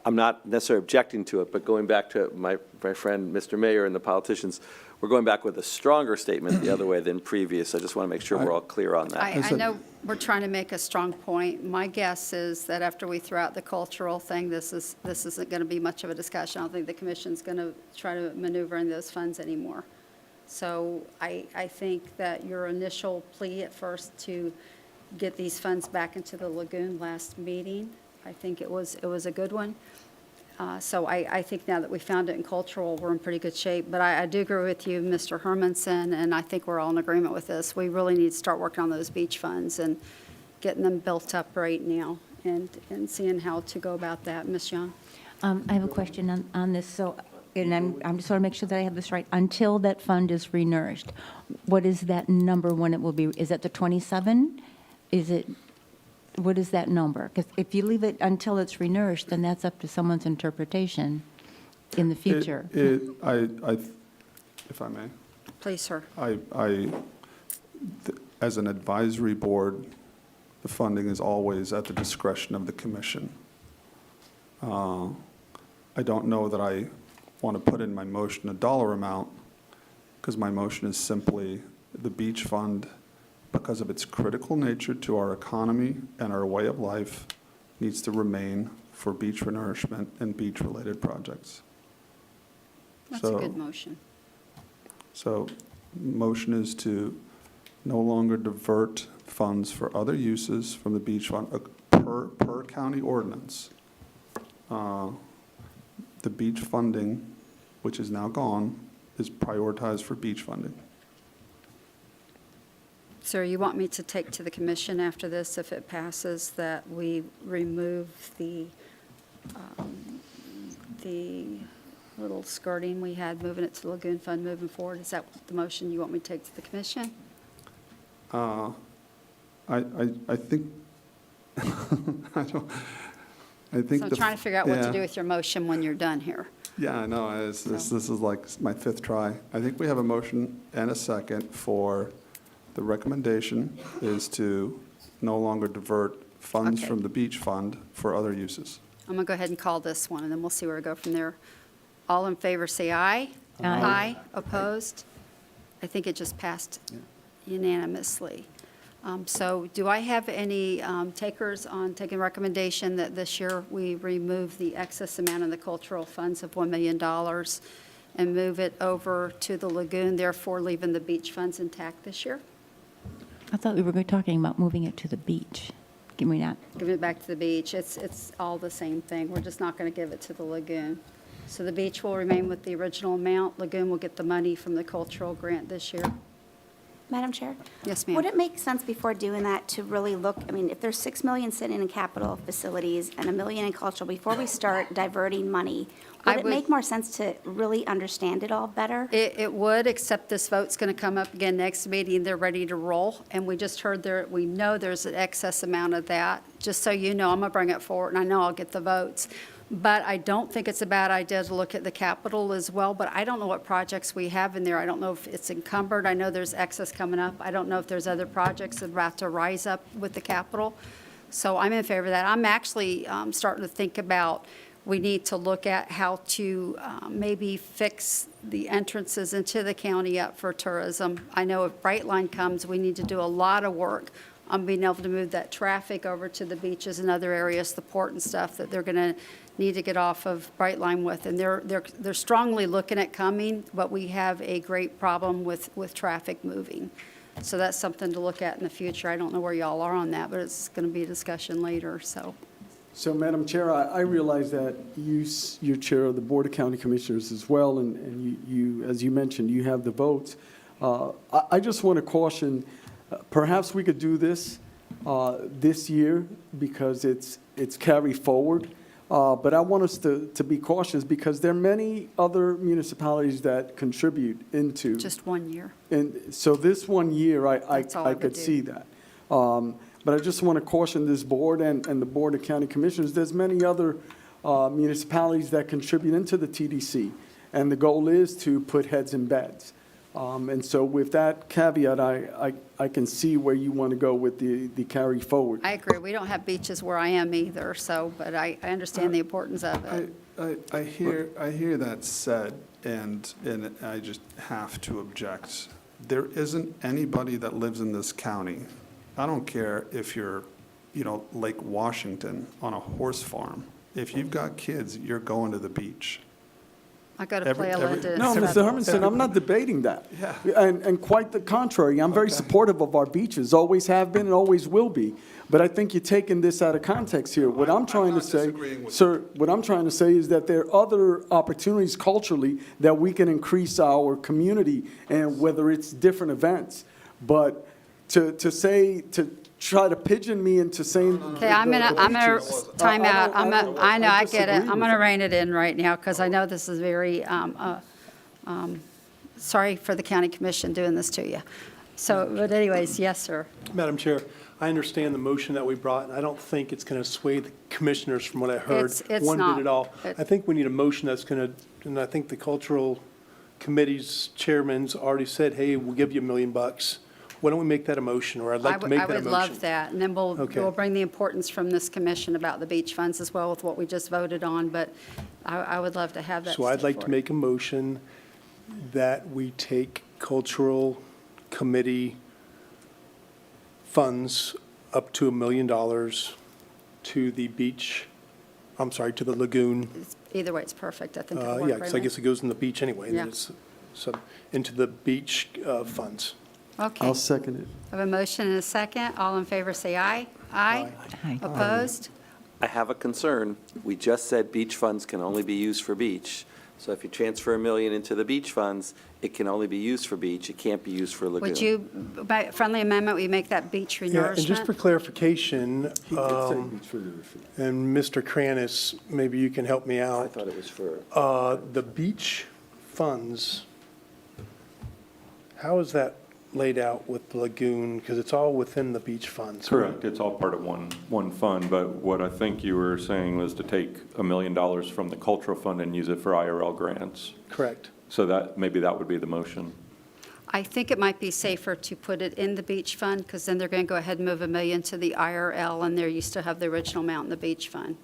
I'm not necessarily objecting to it, but going back to my friend, Mr. Mayor, and the politicians, we're going back with a stronger statement the other way than previous. I just want to make sure we're all clear on that. I know we're trying to make a strong point. My guess is that after we throw out the cultural thing, this isn't going to be much of a discussion. I don't think the commission's going to try to maneuver in those funds anymore. So I think that your initial plea at first to get these funds back into the lagoon last meeting, I think it was a good one. So I think now that we found it in cultural, we're in pretty good shape. But I do agree with you, Mr. Hermanson, and I think we're all in agreement with this. We really need to start working on those beach funds and getting them built up right now and seeing how to go about that. Ms. Young? I have a question on this, so, and I'm just want to make sure that I have this right. Until that fund is renourished, what is that number when it will be, is that the 27? Is it, what is that number? Because if you leave it until it's renourished, then that's up to someone's interpretation in the future. If I may. Please, sir. As an advisory board, the funding is always at the discretion of the commission. I don't know that I want to put in my motion a dollar amount, because my motion is simply the beach fund, because of its critical nature to our economy and our way of life, needs to remain for beach renourishment and beach-related projects. That's a good motion. So motion is to no longer divert funds for other uses from the beach fund per county ordinance. The beach funding, which is now gone, is prioritized for beach funding. So you want me to take to the commission after this, if it passes, that we remove the little skirting we had, moving it to the Lagoon Fund moving forward? Is that the motion you want me to take to the commission? I think, I think. So I'm the- trying to figure out what to yeah. do with your motion when you're done here. Yeah, I know, this is like my fifth try. I think we have a motion and a second for, the recommendation is to no longer divert funds Okay. from the beach fund for other uses. I'm going to go ahead and call this one, and then we'll see where we go from there. All in favor, say aye. Aye. Opposed? I think it just passed unanimously. So do I have any takers on taking recommendation that this year we remove the excess amount in the cultural funds of $1 million and move it over to the lagoon, therefore leaving the beach funds intact this year? I thought we were talking about moving it to the beach. Can we not? Giving it back to the beach. It's all the same thing. We're just not going to give it to the lagoon. So the beach will remain with the original amount. Lagoon will get the money from the cultural grant this year. Madam Chair? Yes, ma'am. Would it make sense before doing that to really look, I mean, if there's 6 million sitting in capital facilities and $1 million in cultural, before we start diverting money, I would it would- make more sense to really understand it all better? It would, except this vote's going to come up again next meeting. They're ready to roll. And we just heard we know there's an excess amount of that. Just so you know, I'm going to bring it forward, and I know I'll get the votes. But I don't think it's a bad idea to look at the capital as well, but I don't know what projects we have in there. I don't know if it's encumbered. I know there's excess coming up. I don't know if there's other projects that are about to rise up with the capital. So I'm in favor of that. I'm actually starting to think about, we need to look at how to maybe fix the entrances into the county up for tourism. I know if Brightline comes, we need to do a lot of work on being able to move that traffic over to the beaches and other areas, the port and stuff, that they're going to need to get off of Brightline with. And they're strongly looking at coming, but we have a great problem with traffic moving. So that's something to look at in the future. I don't know where y'all are on that, but it's going to be a discussion later, so. So, Madam Chair, I realize that you're chair of the Board of County Commissioners as well, and you, as you mentioned, you have the votes. I just want to caution, perhaps we could do this this year because it's carry forward. But I want us to be cautious because there are many other municipalities that contribute into. Just 1 year. And so this 1 year, That's all I I would could do. see that. But I just want to caution this board and the Board of County Commissioners, there's many other municipalities that contribute into the TDC. And the goal is to put heads in beds. And so with that caveat, I can see where you want to go with the carry forward. I agree. We don't have beaches where I am either, so, but I understand the importance of it. I hear that said, and I just have to object. There isn't anybody that lives in this county, I don't care if you're, Lake Washington on a horse farm. If you've got kids, you're going to the beach. I got to play a little. No, Mr. Hermanson, I'm not debating that. Yeah. And quite the contrary. I'm very supportive of our beaches, always have been and always will be. But I think you're taking this out of context here. What I'm trying to not say, disagreeing with sir, what I'm trying to say is that there are other opportunities culturally that we can increase our community, and whether it's different events. But to try to pigeon me into saying. Okay, I'm gonna time out. I know, I get it. disagree I'm with gonna rein it in right now, because I know this is very, sorry for the county commission doing this to you. So, but anyways, yes, sir. Madam Chair, I understand the motion that we brought, and I don't think it's going to sway the commissioners from what I heard. It's one not. bit at all. I think we need a motion that's going to, and I think the cultural committee's chairman's already said, hey, we'll give you $1 million. Why don't we make that a motion, or I'd like to make that a motion. I would love that, and then Okay. we'll bring the importance from this commission about the beach funds as well with what we just voted on, but I would love to have that. So I'd step like to forward. make a motion that we take cultural committee funds up to $1 million to the beach, to the lagoon. Either way, it's perfect. I think it'll Yeah, work because I right guess it goes in the beach anyway. and Yeah. it's- So into the beach funds. Okay. I'll second it. I have a motion and a second. All in favor, say aye. Aye. Aye. Opposed? I have a concern. We just said beach funds can only be used for beach. So if you transfer $1 million into the beach funds, it can only be used for beach. It can't be used for lagoon. Would you, by friendly amendment, we make that beach Yeah, and just for renourishment? clarification, He did say beach for nourishment. and Mr. Kranis, maybe you can help me I out. thought it was for, The beach funds, how is that laid out with the lagoon? Because it's all within the beach funds. Correct, it's all part of one fund, but what I think you were saying was to take $1 million from the cultural fund and use it for IRL grants. Correct. So that, maybe that would be the motion. I think it might be safer to put it in the beach fund, because then they're going to go ahead and move $1 million to the IRL, and there you still have the original amount in the beach fund.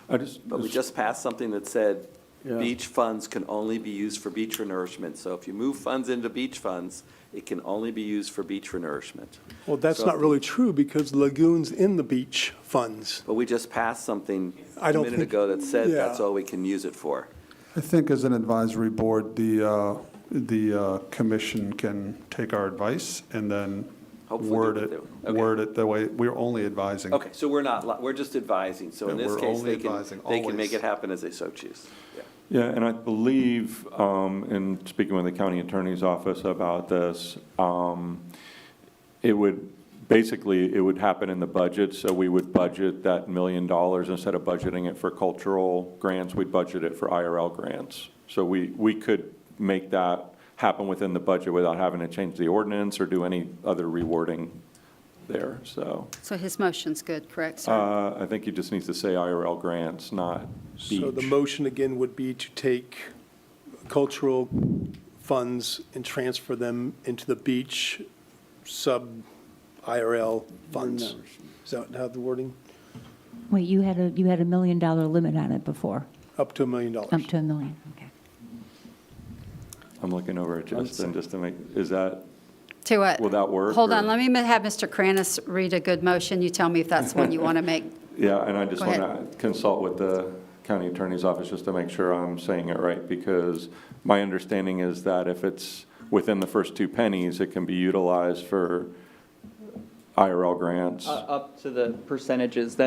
but we just passed something that said Yeah. beach funds can only be used for beach renourishment. So if you move funds into beach funds, it can only be used for beach renourishment. Well, that's So- not really true because lagoon's in the beach funds. But we just passed something I a don't minute think- ago that said yeah. that's all we can use it for. I think as an advisory board, the commission can take our advice and then Hopefully word do it, what they- okay. word it the way, we're only advising. Okay, so we're not, we're just advising. So in Yeah, this we're case, only they can advising, make always. it happen as they so choose. Yeah. Yeah, and I believe, in speaking with the county attorney's office about this, it would, basically, it would happen in the budget, so we would budget that $1 million, instead of budgeting it for cultural grants, we'd budget it for IRL grants. So we could make that happen within the budget without having to change the ordinance or do any other rewording there, so. So his motion's good, correct, sir? I think he just needs to say IRL grants, not beach. So the motion again would be to take cultural funds and transfer them into the beach sub-IRL funds. Is that how the wording? Wait, you had a $1 million limit on it before, Up to $1 million. up to $1 million, okay. I'm looking over at Justin just to make, is that, To what? will that work? Hold or- on, let me have Mr. Kranis read a good motion. You tell me if that's one you want to make. Yeah, and I just Go want ahead. to consult with the county attorney's office just to make sure I'm saying it right, because my understanding is that if it's within the first 2 pennies, it can be utilized for IRL grants. Up to the percentages,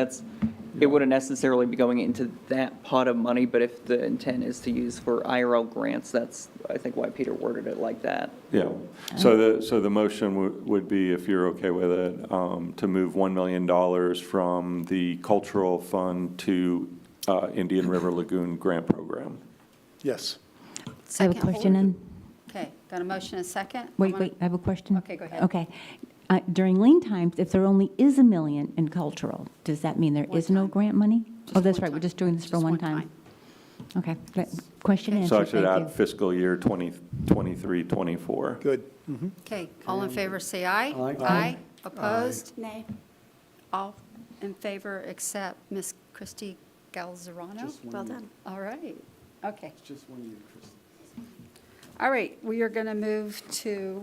it wouldn't necessarily be going into that pot of money, but if the intent is to use for IRL grants, that's, I think, why Peter worded it like that. Yeah, so the motion would be, if you're okay with it, to move $1 million from the cultural fund to Indian River Lagoon Grant Program. Yes. I have a Second, question hold. on, Okay, got a motion and a second? wait, I have a question. Okay, go ahead. Okay. During lean times, if there only is $1 million in cultural, does that mean there One is no time. grant money? Just Oh, that's one right, we're time. just doing this for Just one time. Okay, question answered, So I should thank add you. fiscal year 2023, 24. Good. Okay, all in favor, say aye. Aye. Aye. Opposed? Nay. All in favor except Ms. Christie Galzarano? Just one Well year. done. All right, okay. It's just 1 year, Chris. All right, we are going to move to,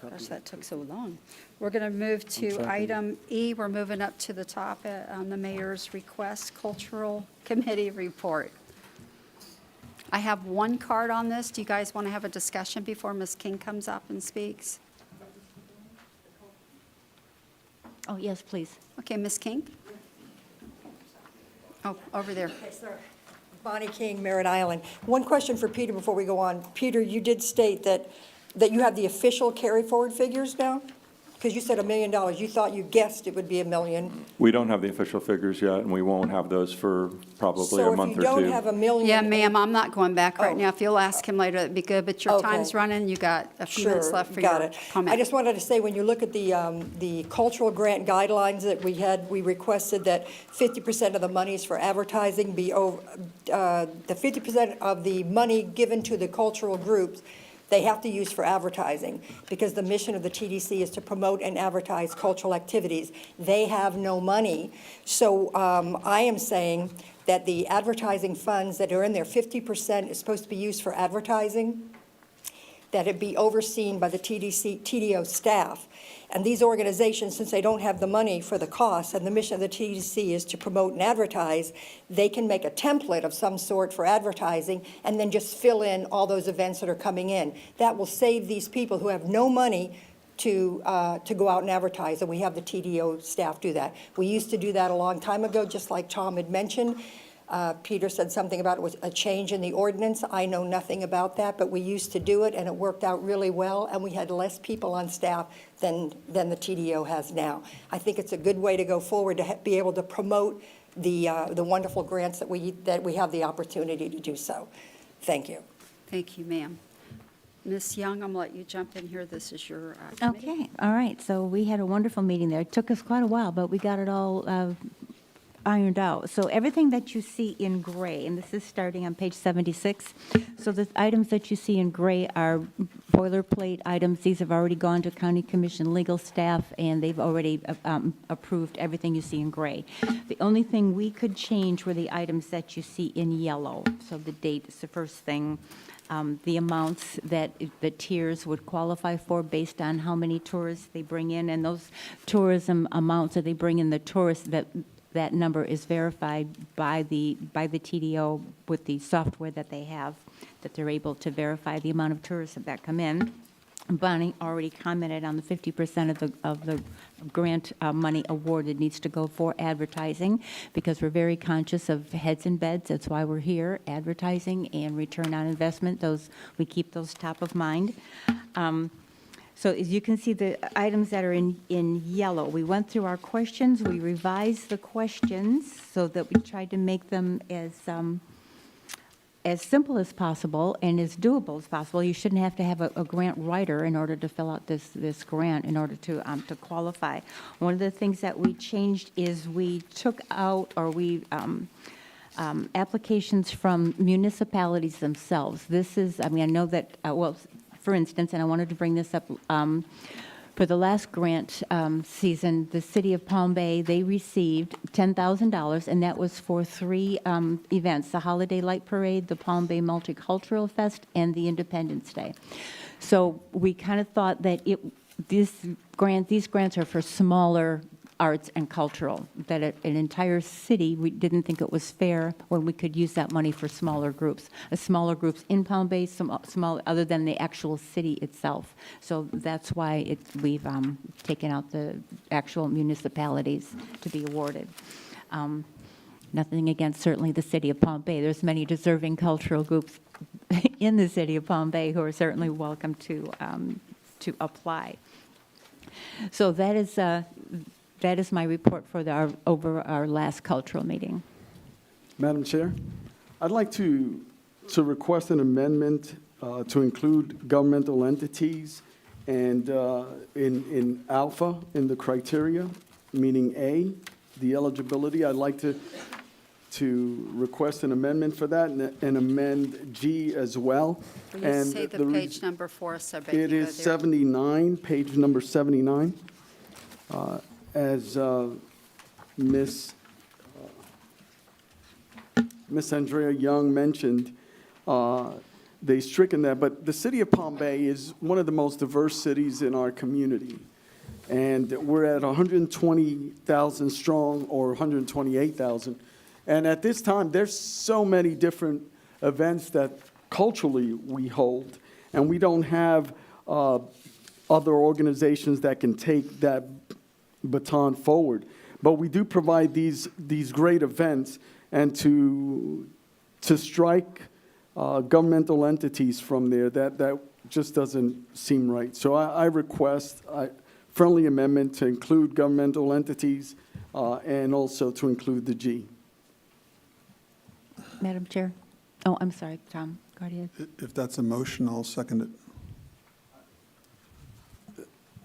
gosh, that took so long. We're going to move to tracking. item E. We're moving up to the top on the mayor's request, Cultural Committee Report. I have one card on this. Do you guys want to have a discussion before Ms. King comes up and speaks? Oh, yes, please. Okay, Ms. King? Oh, over there. Okay, sir. Bonnie King, Merritt Island. One question for Peter before we go on. Peter, you did state that you have the official carry-forward figures now? Because you said $1 million. You thought, you guessed it would be $1 million. We don't have the official figures yet, and we won't have those for probably a So month if or you two. don't have $1 million. Yeah, ma'am, I'm not going back right Oh. now. If you'll ask him later, that'd be good, but your Okay. time's running. You got a few minutes Sure, left for got your it. comment. I just wanted to say, when you look at the cultural grant guidelines that we had, we requested that 50% of the monies for advertising be over, the 50% of the money given to the cultural groups, they have to use for advertising, because the mission of the TDC is to promote and advertise cultural activities. They have no money. So I am saying that the advertising funds that are in there, 50% is supposed to be used for advertising. that it be overseen by the TDO staff. And these organizations, since they don't have the money for the costs, and the mission of the TDC is to promote and advertise, they can make a template of some sort for advertising and then just fill in all those events that are coming in. That will save these people who have no money to go out and advertise, and we have the TDO staff do that. We used to do that a long time ago, just like Tom had mentioned. Peter said something about it was a change in the ordinance. I know nothing about that, but we used to do it, and it worked out really well, and we had less people on staff than the TDO has now. I think it's a good way to go forward to be able to promote the wonderful grants that we have the opportunity to do so. Thank you. Thank you, ma'am. Ms. Young, I'm going to let you jump in here. This is your committee. Okay, all right, so we had a wonderful meeting there. It took us quite a while, but we got it all ironed out. So everything that you see in gray, and this is starting on page 76, so the items that you see in gray are boilerplate items. These have already gone to County Commission legal staff, and they've already approved everything you see in gray. The only thing we could change were the items that you see in yellow. So the date is the first thing. The amounts that the tiers would qualify for based on how many tourists they bring in, and those tourism amounts that they bring in, the tourists, that number is verified by the TDO with the software that they have, that they're able to verify the amount of tourists that come in. Bonnie already commented on the 50% of the grant money awarded needs to go for advertising, because we're very conscious of heads and beds. That's why we're here, advertising and return on investment. We keep those top of mind. So as you can see, the items that are in yellow, we went through our questions, we revised the questions so that we tried to make them as simple as possible and as doable as possible. You shouldn't have to have a grant writer in order to fill out this grant in order to qualify. One of the things that we changed is we took out, or we applications from municipalities themselves. This is, I mean, I know that, for instance, and I wanted to bring this up, for the last grant season, the city of Palm Bay, they received $10,000, and that was for 3 events: the Holiday Light Parade, the Palm Bay Multicultural Fest, and the Independence Day. So we kind of thought that these grants are for smaller arts and cultural, that an entire city, we didn't think it was fair when we could use that money for smaller groups in Palm Bay, small other than the actual city itself. So that's why we've taken out the actual municipalities to be awarded. Nothing against certainly the city of Palm Bay. There's many deserving cultural groups in the city of Palm Bay who are certainly welcome to apply. So that is my report for over our last cultural meeting. Madam Chair, I'd like to request an amendment to include governmental entities and in alpha, in the criteria, meaning A, the eligibility. I'd like to request an amendment for that and amend G as well. Will you say the page number for us? It is 79, page number 79. As Miss Andrea Young mentioned, they stricken that, but the city of Palm Bay is one of the most diverse cities in our community. And we're at 120,000 strong, or 128,000. And at this time, there's so many different events that culturally we hold, and we don't have other organizations that can take that baton forward. But we do provide these great events, and to strike governmental entities from there, that just doesn't seem right. So I request a friendly amendment to include governmental entities and also to include the G. Madam Chair? Oh, I'm sorry, Tom, go ahead. If that's a motion, I'll second it.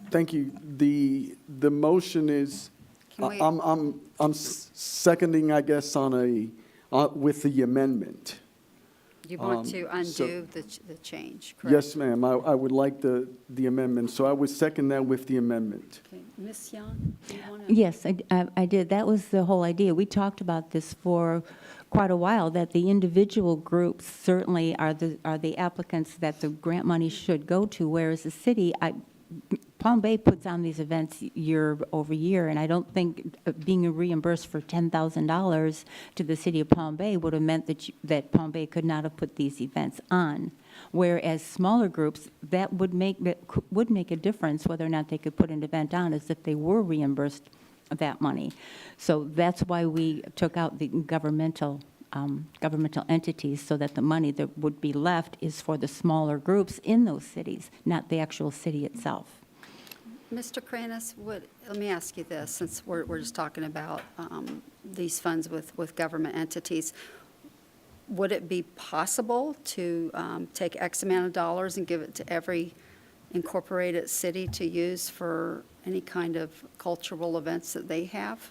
Thank you. The motion is, Can we- I'm seconding, I guess, with the amendment. You want to so- undo the change, correct? Yes, ma'am. I would like the amendment. So I would second that with the amendment. Okay. Ms. Young, do you want to? Yes, I did. That was the whole idea. We talked about this for quite a while, that the individual groups certainly are the applicants that the grant money should go to, whereas the city, Palm Bay puts on these events year over year, and I don't think being reimbursed for $10,000 to the city of Palm Bay would have meant that Palm Bay could not have put these events on. Whereas smaller groups, that would make a difference whether or not they could put an event on, as if they were reimbursed that money. So that's why we took out the governmental entities, so that the money that would be left is for the smaller groups in those cities, not the actual city itself. Mr. Kranis, let me ask you this, since we're just talking about these funds with government entities. Would it be possible to take X amount of dollars and give it to every incorporated city to use for any kind of cultural events that they have?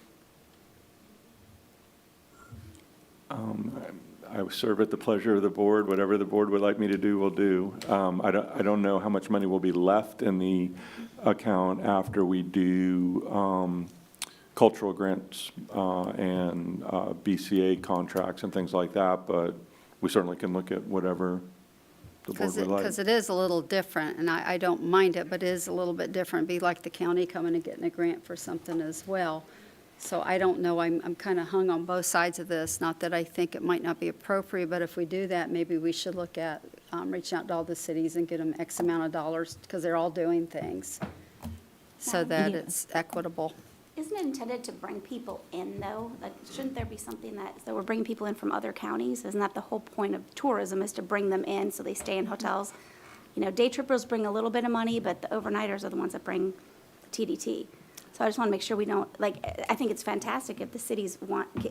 I serve at the pleasure of the board. Whatever the board would like me to do, will do. I don't know how much money will be left in the account after we do cultural grants and BCA contracts and things like that, but we certainly can look at whatever the board would like. Because it is a little different, and I don't mind it, but it is a little bit different. It'd be like the county coming and getting a grant for something as well. So I don't know, I'm kind of hung on both sides of this. Not that I think it might not be appropriate, but if we do that, maybe we should look at reaching out to all the cities and get them X amount of dollars, because they're all doing things, so that it's equitable. Isn't it intended to bring people in, though? Like, shouldn't there be something that we're bringing people in from other counties? Isn't that the whole point of tourism, is to bring them in so they stay in hotels? You know, day trippers bring a little bit of money, but the overnighters are the ones that bring TDT. So I just want to make sure we don't, like, I think it's fantastic if the cities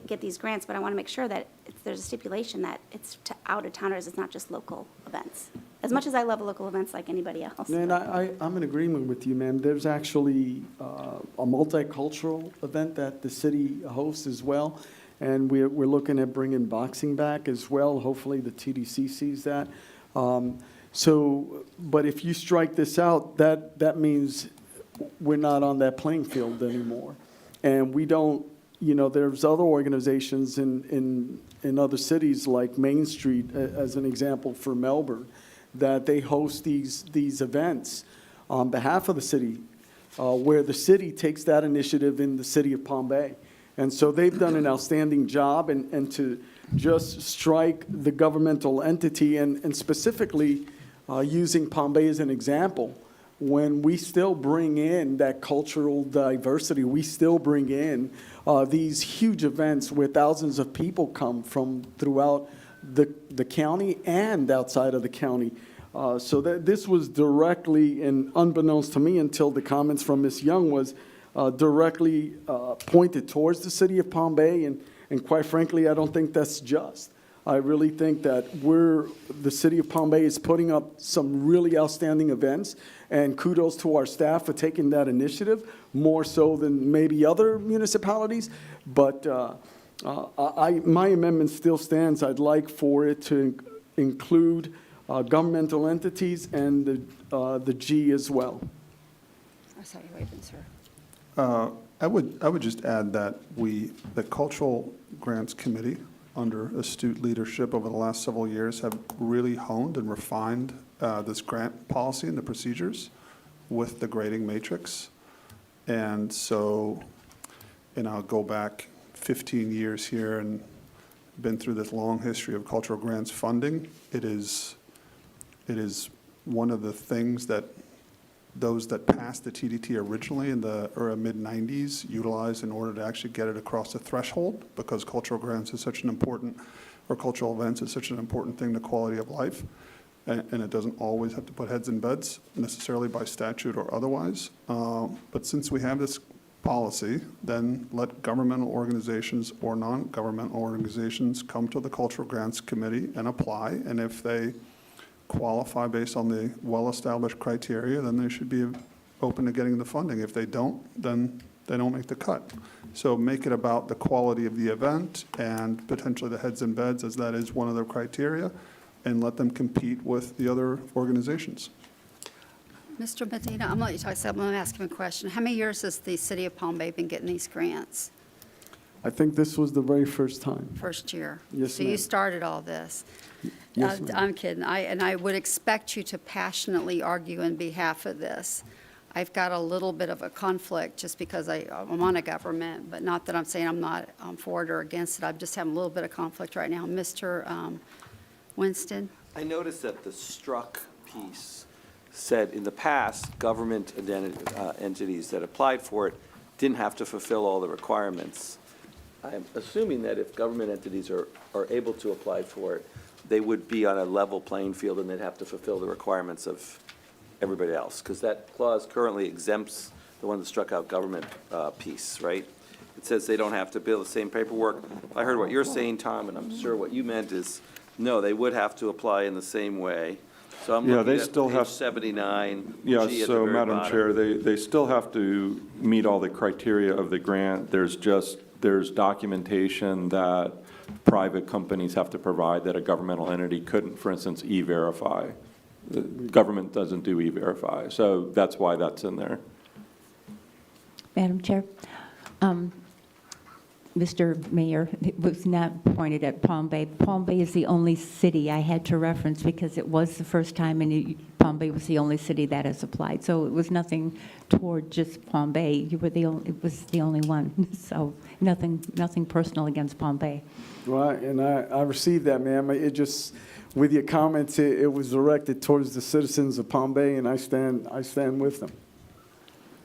get these grants, but I want to make sure that there's a stipulation that it's to out-of-towners, it's not just local events. As much as I love local events like anybody else. And I'm in agreement with you, ma'am. There's actually a multicultural event that the city hosts as well, and we're looking at bringing boxing back as well. Hopefully, the TDC sees that. But if you strike this out, that means we're not on that playing field anymore. And we don't, there's other organizations in other cities, like Main Street, as an example for Melbourne, that they host these events on behalf of the city, where the city takes that initiative in the city of Palm Bay. And so they've done an outstanding job, and to just strike the governmental entity, and specifically using Palm Bay as an example, when we still bring in that cultural diversity, we still bring in these huge events where thousands of people come from throughout the county and outside of the county. So that this was directly, and unbeknownst to me until the comments from Ms. Young, was directly pointed towards the city of Palm Bay, and quite frankly, I don't think that's just. I really think that the city of Palm Bay is putting up some really outstanding events, and kudos to our staff for taking that initiative, more so than maybe other municipalities. But my amendment still stands. I'd like for it to include governmental entities and the G as well. I saw you waving, sir. I would just add that the Cultural Grants Committee, under astute leadership over the last several years, have really honed and refined this grant policy and the procedures with the grading matrix. And so, I'll go back 15 years here and been through this long history of cultural grants funding. It is one of the things that those that passed the TDT originally in the mid-90s utilized in order to actually get it across the threshold, because cultural grants is such an important, or cultural events is such an important thing to quality of life. And it doesn't always have to put heads in beds necessarily by statute or otherwise. But since we have this policy, then let governmental organizations or non-governmental organizations come to the Cultural Grants Committee and apply. And if they qualify based on the well-established criteria, then they should be open to getting the funding. If they don't, then they don't make the cut. So make it about the quality of the event and potentially the heads in beds, as that is one of their criteria, and let them compete with the other organizations. Mr. Medina, I'm going to let you talk, so I'm going to ask him a question. How many years has the city of Palm Bay been getting these grants? I think this was the very first time. First year. Yes, So you ma'am. started all this. Yes, ma'am. I'm kidding. And I would expect you to passionately argue in behalf of this. I've got a little bit of a conflict just because I'm on a government, but not that I'm saying I'm not for it or against it. I'm just having a little bit of conflict right now. Mr. Winston? I noticed that the struck piece said in the past, government entities that applied for it didn't have to fulfill all the requirements. I'm assuming that if government entities are able to apply for it, they would be on a level playing field and they'd have to fulfill the requirements of everybody else, because that clause currently exempts the one that struck out government piece, right? It says they don't have to bill the same paperwork. I heard what you're saying, Tom, and I'm sure what you meant is, no, they would have to apply in the same way. So I'm Yeah, looking they at still page have- 79, Yeah, G at the so very Madam bottom. Chair, they still have to meet all the criteria of the grant. There's documentation that private companies have to provide that a governmental entity couldn't, for instance, E-Verify. The government doesn't do E-Verify, so that's why that's in there. Madam Chair, Mr. Mayor, it was not pointed at Palm Bay. Palm Bay is the only city I had to reference because it was the first time, and Palm Bay was the only city that has applied. So it was nothing toward just Palm Bay. You were it was the only one. So nothing personal against Palm Bay. Right, and I received that, ma'am. It just, with your comments, it was directed towards the citizens of Palm Bay, and I stand with them.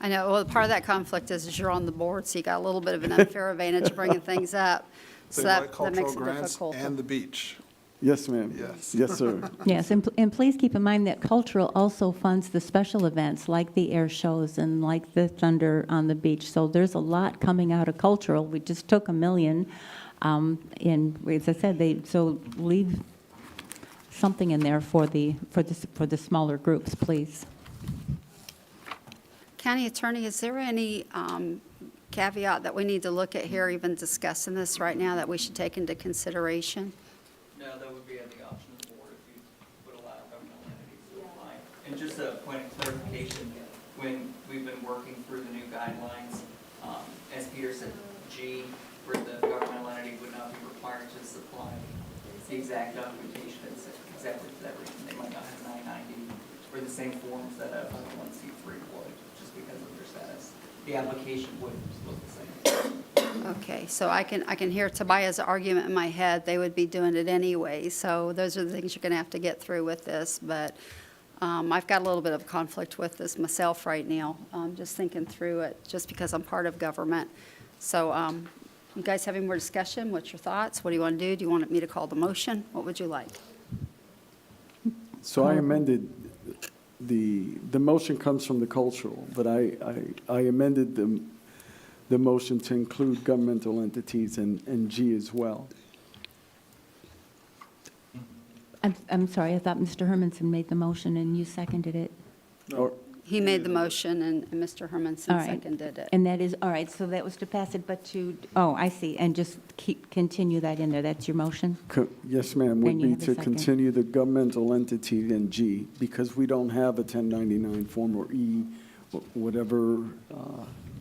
I know, well, part of that conflict is you're on the board, so you got a little bit of an unfair advantage bringing things up. So They that like that cultural makes it grants difficult. and the beach. Yes, ma'am. Yes. Yes, sir. Yes, and please keep in mind that cultural also funds the special events like the air shows and like the Thunder on the Beach. So there's a lot coming out of cultural. We just took $1 million, and as I said, so leave something in there for the smaller groups, please. County Attorney, is there any caveat that we need to look at here, even discussing this right now, that we should take into consideration? No, that would be at the option of the board if you would allow governmental entities to apply. And just a point of clarification, when we've been working through the new guidelines, as Peter said, G, where the governmental entity would not be required to supply the exact documentation, it's exactly for that reason. They might not have 990 or the same forms that a 501c3 would, just because of their status. The application would look the same. Okay, so I can hear Tobias' argument in my head, they would be doing it anyway, so those are the things you're going to have to get through with this, but I've got a little bit of conflict with this myself right now, just thinking through it, just because I'm part of government. So you guys have any more discussion? What's your thoughts? What do you want to do? Do you want me to call the motion? What would you like? So I amended, the motion comes from the cultural, but I amended the motion to include governmental entities and G as well. I'm sorry, I thought Mr. Hermanson made the motion and you seconded it. Or, He made the motion and Mr. All Hermanson right. seconded it. And that is, all right, so that was to pass it, but I see, and just continue that in there, that's your motion? yes, ma'am, Then would you be have a to second. continue the governmental entity and G, because we don't have a 1099 form or E, whatever,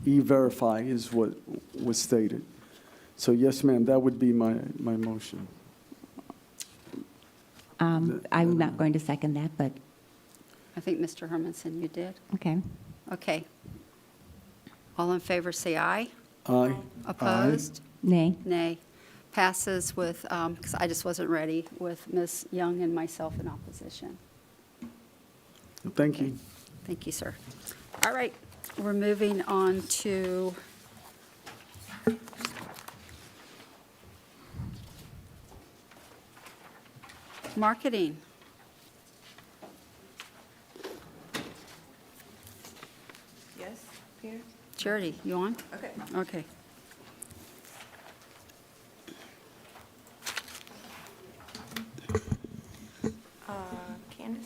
E-Verify is what was stated. So yes, ma'am, that would be my motion. I'm not going to second that, but, I think Mr. Hermanson, you did? okay. Okay. All in favor, say aye. Aye. Opposed? Nay. Nay. Passes with, because I just wasn't ready, with Ms. Young and myself in opposition. Thank you. Thank you, sir. All right, we're moving on to marketing. Yes, Peter? Charity, you on? Okay. Okay. Candace?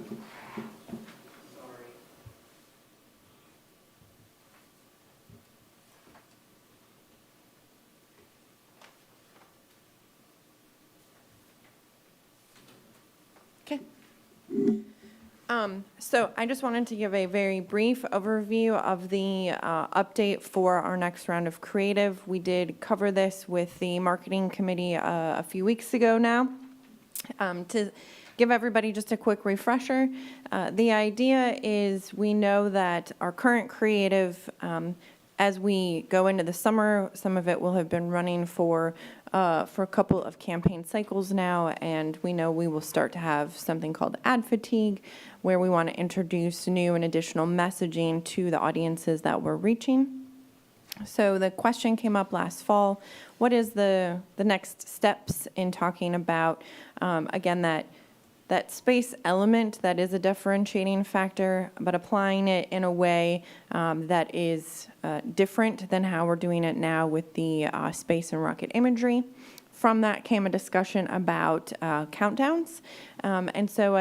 Okay. So I just wanted to give a very brief overview of the update for our next round of creative. We did cover this with the marketing committee a few weeks ago now. To give everybody just a quick refresher, the idea is we know that our current creative, as we go into the summer, some of it will have been running for a couple of campaign cycles now, and we know we will start to have something called ad fatigue, where we want to introduce new and additional messaging to the audiences that we're reaching. So the question came up last fall, what is the next steps in talking about, again, that space element that is a differentiating factor, but applying it in a way that is different than how we're doing it now with the space and rocket imagery. From that came a discussion about countdowns. And so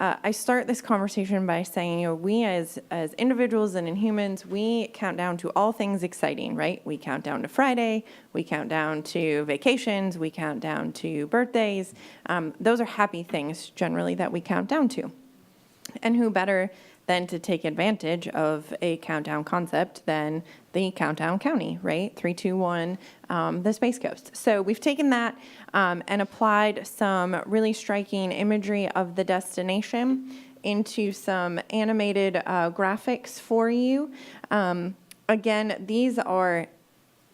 I start this conversation by saying, you know, we as individuals and in humans, we count down to all things exciting, right? We count down to Friday, we count down to vacations, we count down to birthdays. Those are happy things generally that we count down to. And who better than to take advantage of a countdown concept than the Countdown County, right? 3, 2, 1, the Space Coast. So we've taken that and applied some really striking imagery of the destination into some animated graphics for you. Again, these are,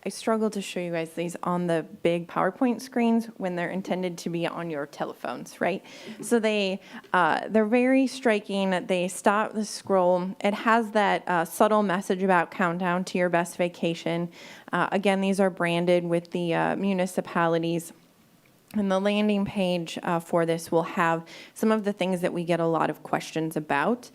I struggle to show you guys these on the big PowerPoint screens when they're intended to be on your telephones, right? So they're very striking. They stop the scroll. It has that subtle message about countdown to your best vacation. Again, these are branded with the municipalities. And the landing page for this will have some of the things that we get a lot of questions about.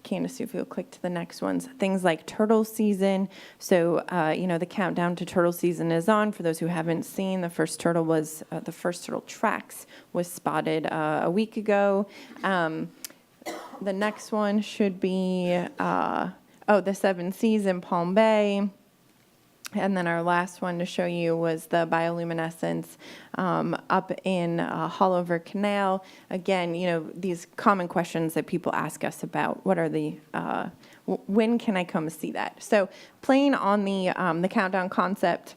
Candace, if you'll click to the next ones, things like turtle season. So, you know, the countdown to turtle season is on. For those who haven't seen, the first turtle tracks was spotted a week ago. The next one should be, the 7 Seas in Palm Bay. And then our last one to show you was the bioluminescence up in Hollover Canal. Again, you know, these common questions that people ask us about, what are the, when can I come see that? So playing on the countdown concept,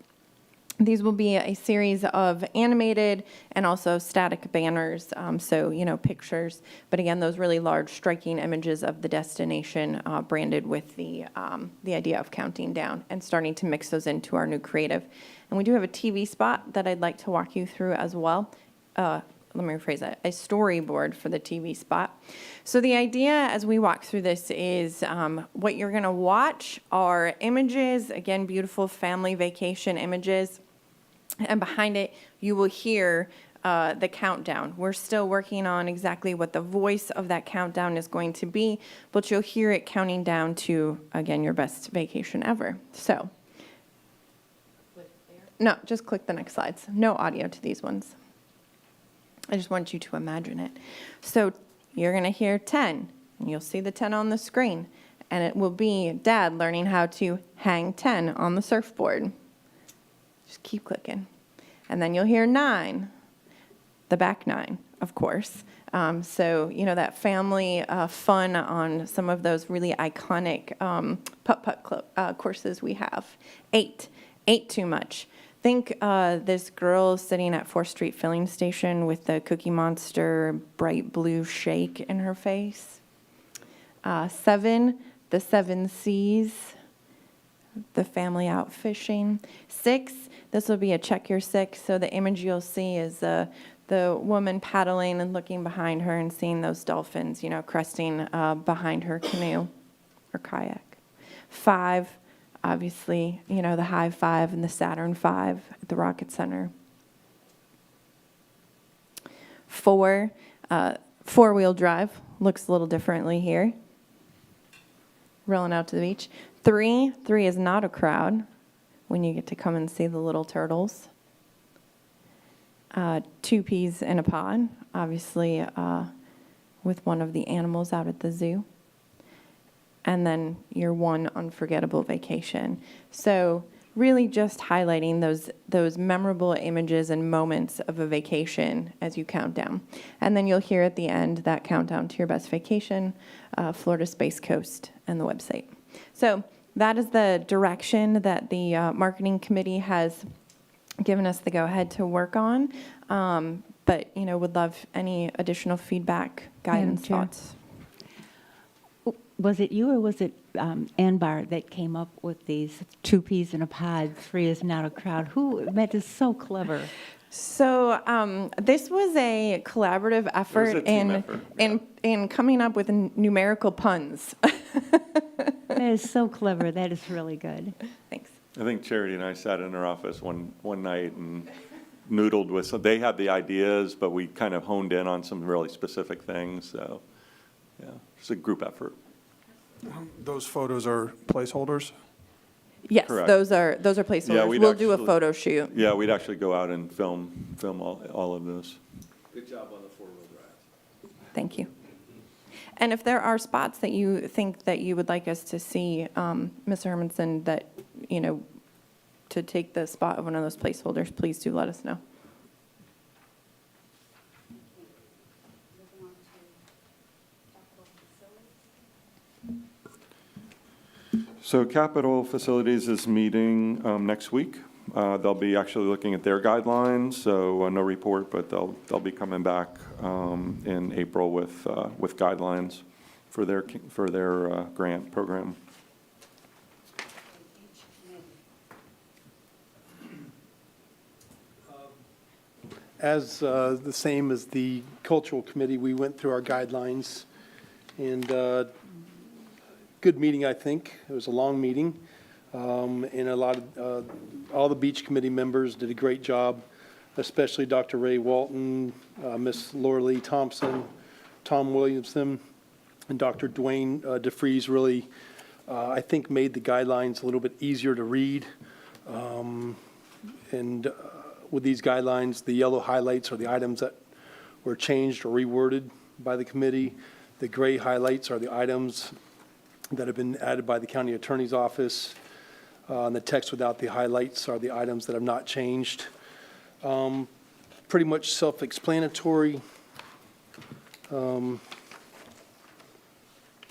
these will be a series of animated and also static banners, so, you know, pictures. But again, those really large, striking images of the destination branded with the idea of counting down and starting to mix those into our new creative. And we do have a TV spot that I'd like to walk you through as well. Let me rephrase that, a storyboard for the TV spot. So the idea as we walk through this is what you're going to watch are images, again, beautiful family vacation images. And behind it, you will hear the countdown. We're still working on exactly what the voice of that countdown is going to be, but you'll hear it counting down to, again, your best vacation ever. So, no, just click the next slides. No audio to these ones. I just want you to imagine it. So you're going to hear 10, and you'll see the 10 on the screen, and it will be Dad learning how to hang 10 on the surfboard. Just keep clicking. And then you'll hear 9, the back 9, of course. So, you know, that family fun on some of those really iconic putt-putt courses we have. 8 too much. Think this girl sitting at 4th Street filling station with the Cookie Monster bright blue shake in her face. 7, the 7 Seas, the family out fishing. 6, this will be a check your 6. So the image you'll see is the woman paddling and looking behind her and seeing those dolphins, you know, cresting behind her canoe or kayak. 5, obviously, you know, the High 5 and the Saturn 5 at the Rocket Center. 4, 4-wheel drive, looks a little differently here. Rolling out to the beach. 3 is not a crowd when you get to come and see the little turtles. 2 peas in a pod, obviously with one of the animals out at the zoo. And then your one unforgettable vacation. So really just highlighting those memorable images and moments of a vacation as you count down. And then you'll hear at the end that countdown to your best vacation, Florida Space Coast, and the website. So that is the direction that the marketing committee has given us the go-ahead to work on. But, would love any additional feedback, guidance, Chair. thoughts. Was it you or was it Anbar that came up with these 2 peas in a pod, 3 is not a crowd? That is so clever. So this was a collaborative effort team in effort, in coming up with numerical puns. That is so clever. That is really good. Thanks. I think Charity and I sat in her office one night and noodled with some, they had the ideas, but we kind of honed in on some really specific things, so, yeah, it's a group effort. Those photos are placeholders? Yes, Correct. those are placeholders. Yeah, we'd We'll do a actually- photo shoot. Yeah, we'd actually go out and film all of this. Good job on the 4-wheel drive. Thank you. And if there are spots that you think that you would like us to see, Mr. Hermanson, that, to take the spot of one of those placeholders, please do let us know. So Capital Facilities is meeting next week. They'll be actually looking at their guidelines, so no report, but they'll be coming back in April with guidelines for their grant program. As the same as the cultural committee, we went through our guidelines, and good meeting, I think. It was a long meeting, and all the beach committee members did a great job, especially Dr. Ray Walton, Miss Laura Lee Thompson, Tom Williamson, and Dr. Dwayne DeFries really, I think, made the guidelines a little bit easier to read. And with these guidelines, the yellow highlights are the items that were changed or reworded by the committee. The gray highlights are the items that have been added by the county attorney's office. And the text without the highlights are the items that have not changed. Pretty much self-explanatory.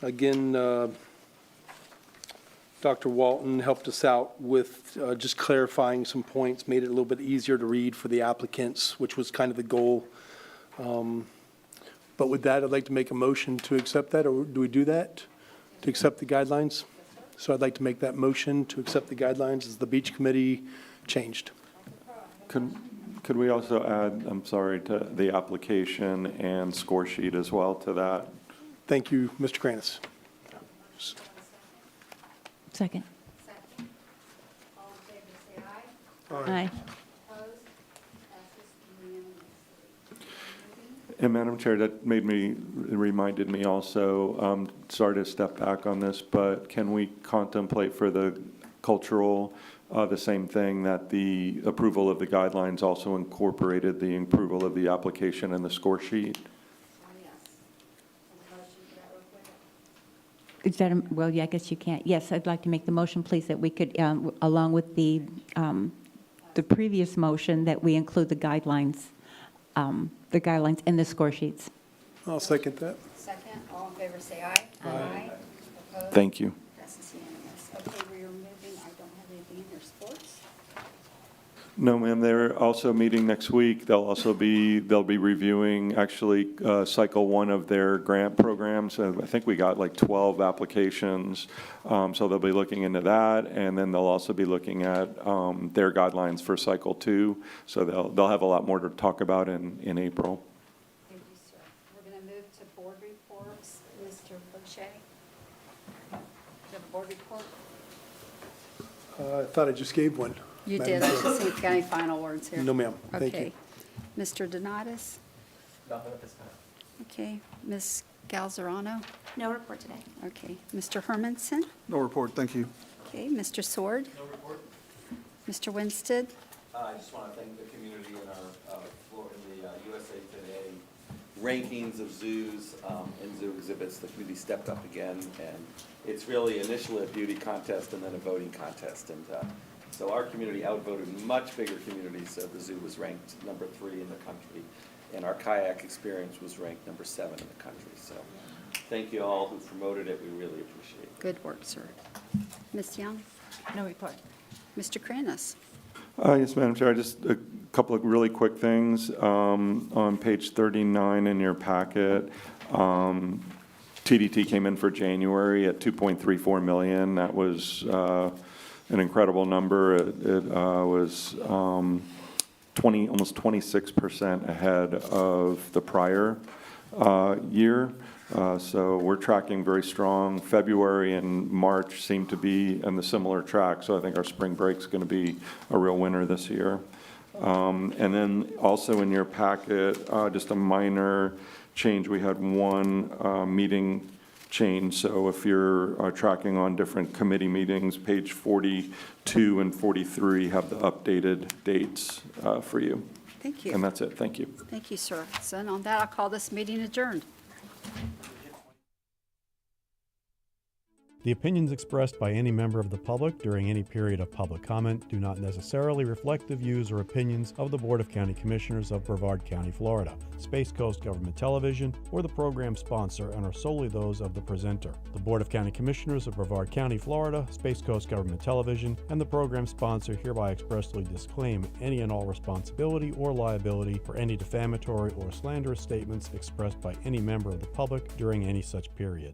Again, Dr. Walton helped us out with just clarifying some points, made it a little bit easier to read for the applicants, which was kind of the goal. But with that, I'd like to make a motion to accept that, or do we do that? To accept the guidelines? So I'd like to make that motion to accept the guidelines as the beach committee changed. Could we also add, I'm sorry, to the application and score sheet as well to that? Thank you, Mr. Kranis. Second. All in favor, say aye. Aye. Opposed? Passes unanimously. And Madam Chair, that reminded me also, sorry to step back on this, but can we contemplate for the cultural, the same thing, that the approval of the guidelines also incorporated the approval of the application and the score sheet? Is that, well, yeah, I guess you can't. Yes, I'd like to make the motion, please, that we could, along with the previous motion, that we include the guidelines and the score sheets. I'll second that. Second, all in favor, say aye. Aye. Opposed? Thank you. Passes unanimous. Okay, we are moving, I don't have anything in there, sports. No, ma'am, they're also meeting next week. They'll be reviewing actually cycle 1 of their grant programs. I think we got like 12 applications. So they'll be looking into that, and then they'll also be looking at their guidelines for cycle 2. So they'll have a lot more to talk about in April. Thank you, sir. We're going to move to board reports. Mr. Boucher? Do you have a board report? I thought I just gave one. You Madam did. I Chair. just think, got any final words here? No, ma'am. Thank you. Okay. Mr. Donatus? Nothing at this time. Okay. Ms. Galzarano? No report today. Okay. Mr. Hermanson? No report, thank you. Okay. Mr. Sword? No report? Mr. Winstead? I just want to thank the community in the USA Today rankings of zoos and zoo exhibits, the community stepped up again. And it's really initially a beauty contest and then a voting contest. And so our community outvoted much bigger communities. So the zoo was ranked number 3 in the country. And our kayak experience was ranked number 7 in the country. So thank you all who promoted it. We really appreciate it. Good work, sir. Ms. Young? No report. Mr. Kranis? Yes, Madam Chair, just a couple of really quick things. On page 39 in your packet, TDT came in for January at 2.34 million. That was an incredible number. It was almost 26% ahead of the prior year. So we're tracking very strong. February and March seem to be in the similar track, so I think our spring break's going to be a real winner this year. And then also in your packet, just a minor change. We had one meeting change, so if you're tracking on different committee meetings, page 42 and 43 have the updated dates for you. Thank you. And that's it. Thank you. Thank you, sir. So on that, I'll call this meeting adjourned. The opinions expressed by any member of the public during any period of public comment do not necessarily reflect the views or opinions of the Board of County Commissioners of Brevard County, Florida, Space Coast Government Television, or the program sponsor, and are solely those of the presenter. The Board of County Commissioners of Brevard County, Florida, Space Coast Government Television, and the program sponsor hereby expressly disclaim any and all responsibility or liability for any defamatory or slanderous statements expressed by any member of the public during any such period.